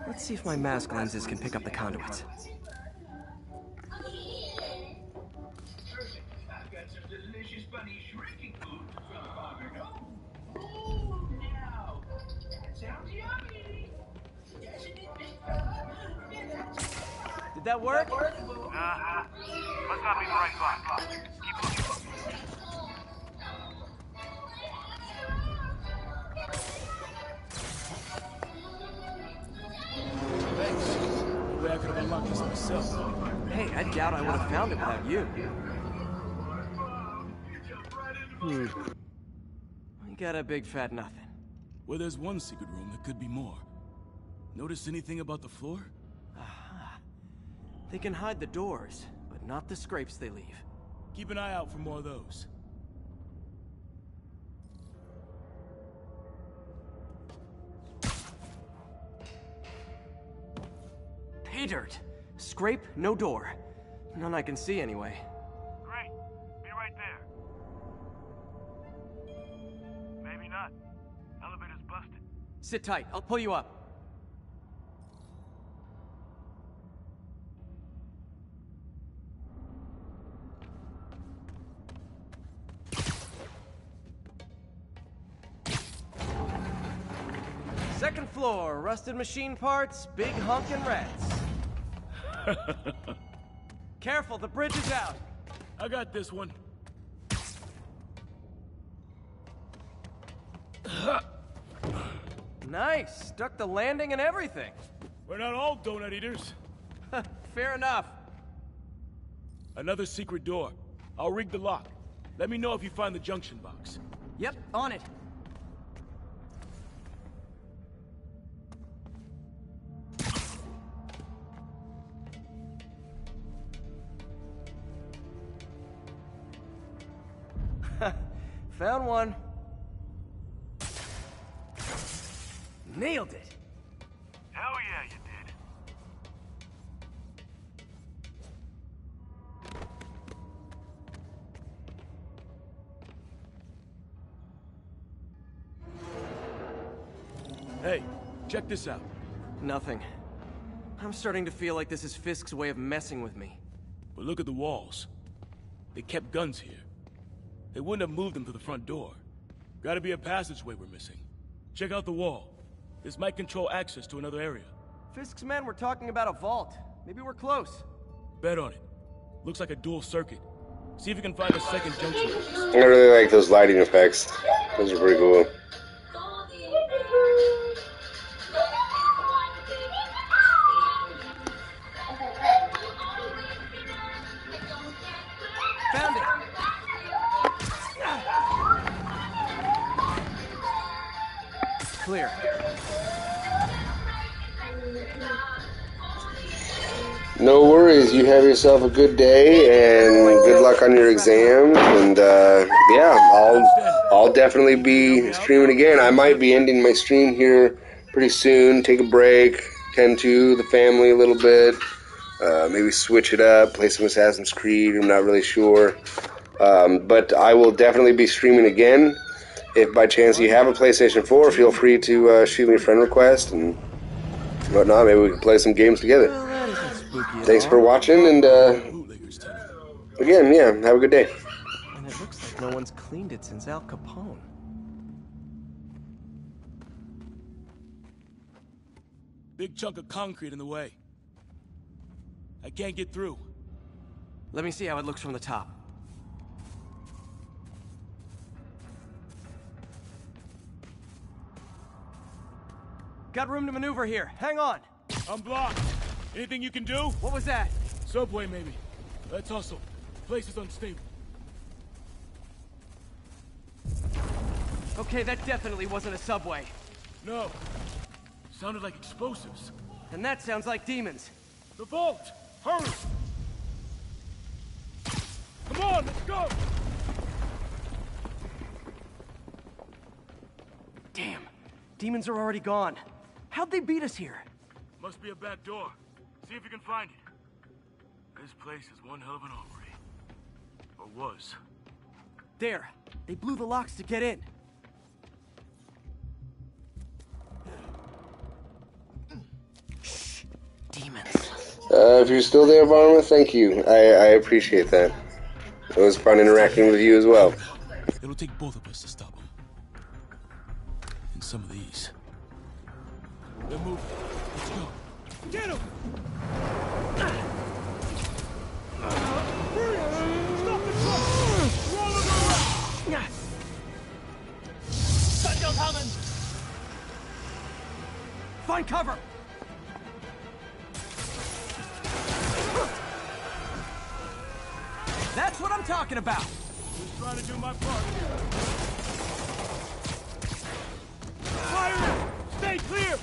Let's see if my mask lenses can pick up the conduits. Did that work? Must not be the right box. Keep looking. Thanks. No way I could have unlocked this myself. Hey, I doubt I would have found it without you. We got a big fat nothing. Well, there's one secret room that could be more. Notice anything about the floor? Aha. They can hide the doors, but not the scrapes they leave. Keep an eye out for more of those. Pay dirt. Scrape, no door. None I can see anyway. Great. Be right there. Maybe not. Elevator's busted. Sit tight. I'll pull you up. Second floor, rusted machine parts, big honkin' rats. Careful, the bridge is out. I got this one. Nice, stuck the landing and everything. We're not all donut eaters. Fair enough. Another secret door. I'll rig the lock. Let me know if you find the junction box. Yep, on it. Found one. Nailed it. Hell yeah, you did. Hey, check this out. Nothing. I'm starting to feel like this is Fisk's way of messing with me. But look at the walls. They kept guns here. They wouldn't have moved them to the front door. Gotta be a passageway we're missing. Check out the wall. This might control access to another area. Fisk's men were talking about a vault. Maybe we're close. Bet on it. Looks like a dual circuit. See if you can find a second junction box. I really like those lighting effects. Those are pretty cool. Found it. Clear. No worries. You have yourself a good day and good luck on your exams. And yeah, I'll definitely be streaming again. I might be ending my stream here pretty soon. Take a break, tend to the family a little bit. Maybe switch it up, play some Assassin's Creed. I'm not really sure. But I will definitely be streaming again. If by chance you have a PlayStation 4, feel free to shoot me a friend request and whatnot. Maybe we can play some games together. Thanks for watching, and again, yeah, have a good day. And it looks like no one's cleaned it since Al Capone. Big chunk of concrete in the way. I can't get through. Let me see how it looks from the top. Got room to maneuver here. Hang on. I'm blocked. Anything you can do? What was that? Subway, maybe. Let's hustle. Place is unstable. Okay, that definitely wasn't a subway. No. Sounded like explosives. And that sounds like demons. The vault! Hurry! Come on, let's go! Damn. Demons are already gone. How'd they beat us here? Must be a back door. See if you can find it. This place is one hell of an armory. Or was. There. They blew the locks to get in. Shh. Demons. If you're still there, Varma, thank you. I appreciate that. It was fun interacting with you as well. It'll take both of us to stop them. And some of these. They're moving. Let's go. Get him! Stop the truck! Roll it around! Shotgun coming! Find cover! That's what I'm talking about! Just trying to do my part here. Fire! Stay clear!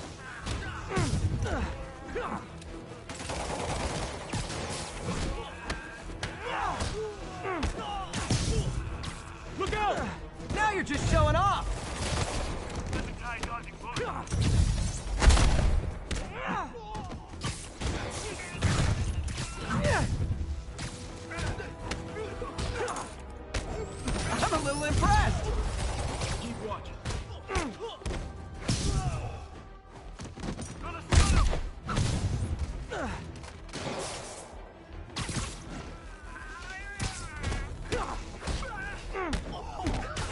Look out! Now you're just showing off! I'm a little impressed! Keep watching.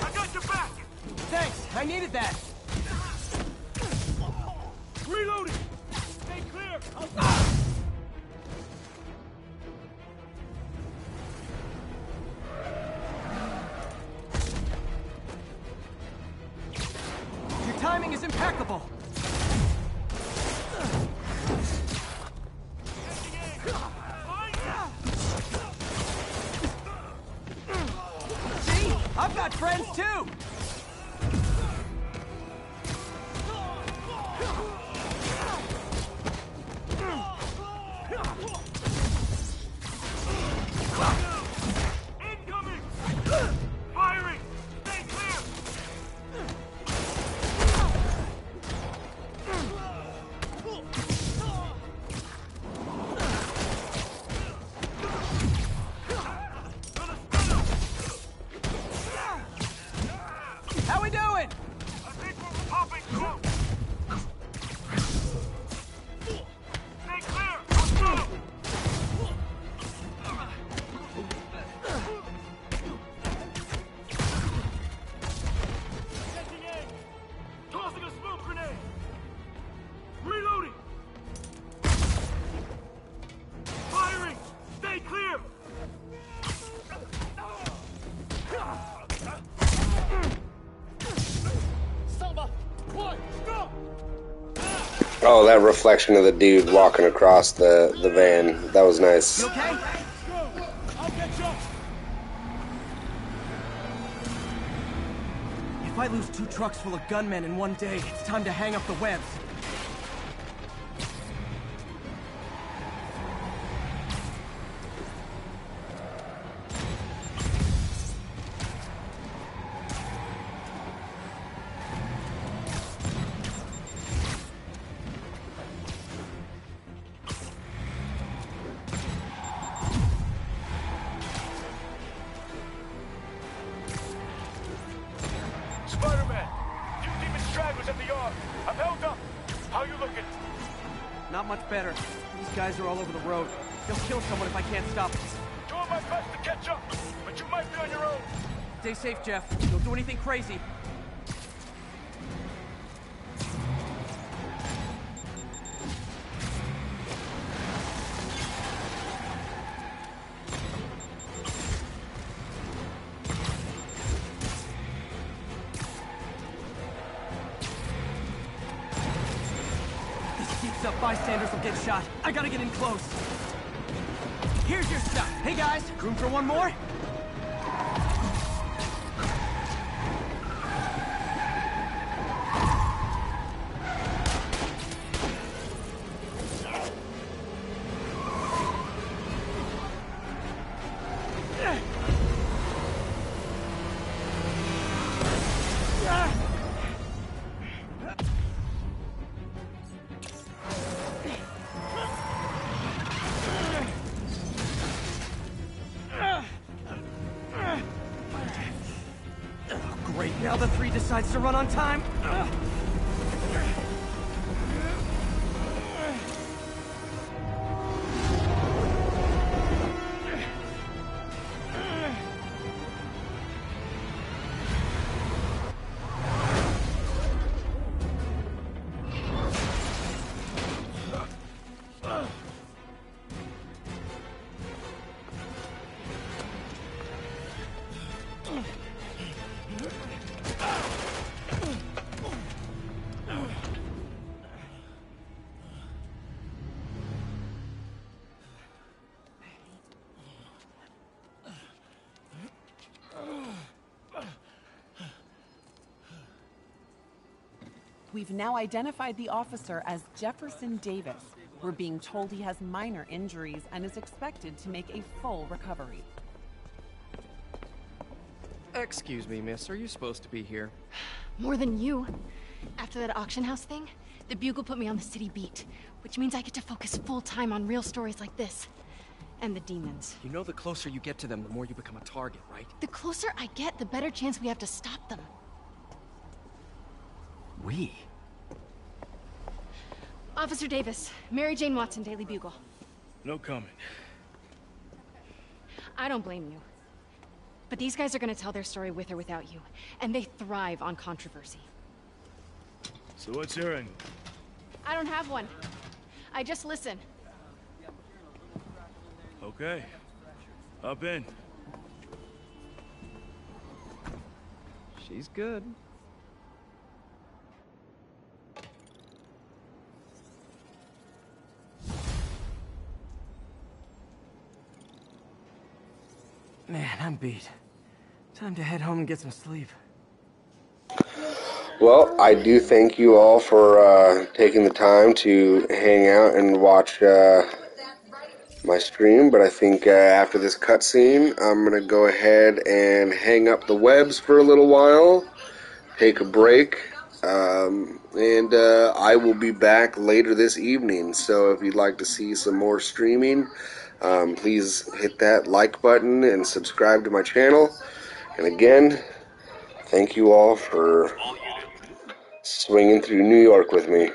I got your back! Thanks, I needed that! Reloading! Stay clear! Your timing is impeccable! See? I've got friends too! Incoming! Firing! Stay clear! How we doing? I think we're popping through! Stay clear! Let's go! Taking aim! Tossing a smoke grenade! Reloading! Firing! Stay clear! Samba! One! Stop! Oh, that reflection of the dude walking across the van. That was nice. You okay? Go! I'll get you! If I lose 2 trucks full of gunmen in one day, it's time to hang up the webs. Spider-Man! Few demon stragglers at the yard. I'm held up. How you looking? Not much better. These guys are all over the road. They'll kill someone if I can't stop them. Doing my best to catch up, but you might be on your own. Stay safe, Jeff. Don't do anything crazy. this up, bystanders will get shot. I gotta get in close. Here's your stuff. Hey guys, room for one more? Great, now the 3 decides to run on time. We've now identified the officer as Jefferson Davis. We're being told he has minor injuries and is expected to make a full recovery. Excuse me, miss. Are you supposed to be here? More than you. After that auction house thing, the Bugle put me on the city beat, which means I get to focus full-time on real stories like this. And the demons. You know the closer you get to them, the more you become a target, right? The closer I get, the better chance we have to stop them. We? Officer Davis, Mary Jane Watson, Daily Bugle. No comment. I don't blame you. But these guys are gonna tell their story with or without you, and they thrive on controversy. So what's your angle? I don't have one. I just listen. Okay. Hop in. She's good. Man, I'm beat. Time to head home and get some sleep. Well, I do thank you all for taking the time to hang out and watch my stream, but I think after this cutscene, I'm going to go ahead and hang up the webs for a little while, take a break, and I will be back later this evening. So if you'd like to see some more streaming, please hit that like button and subscribe to my channel. And again, thank you all for swinging through New York with me.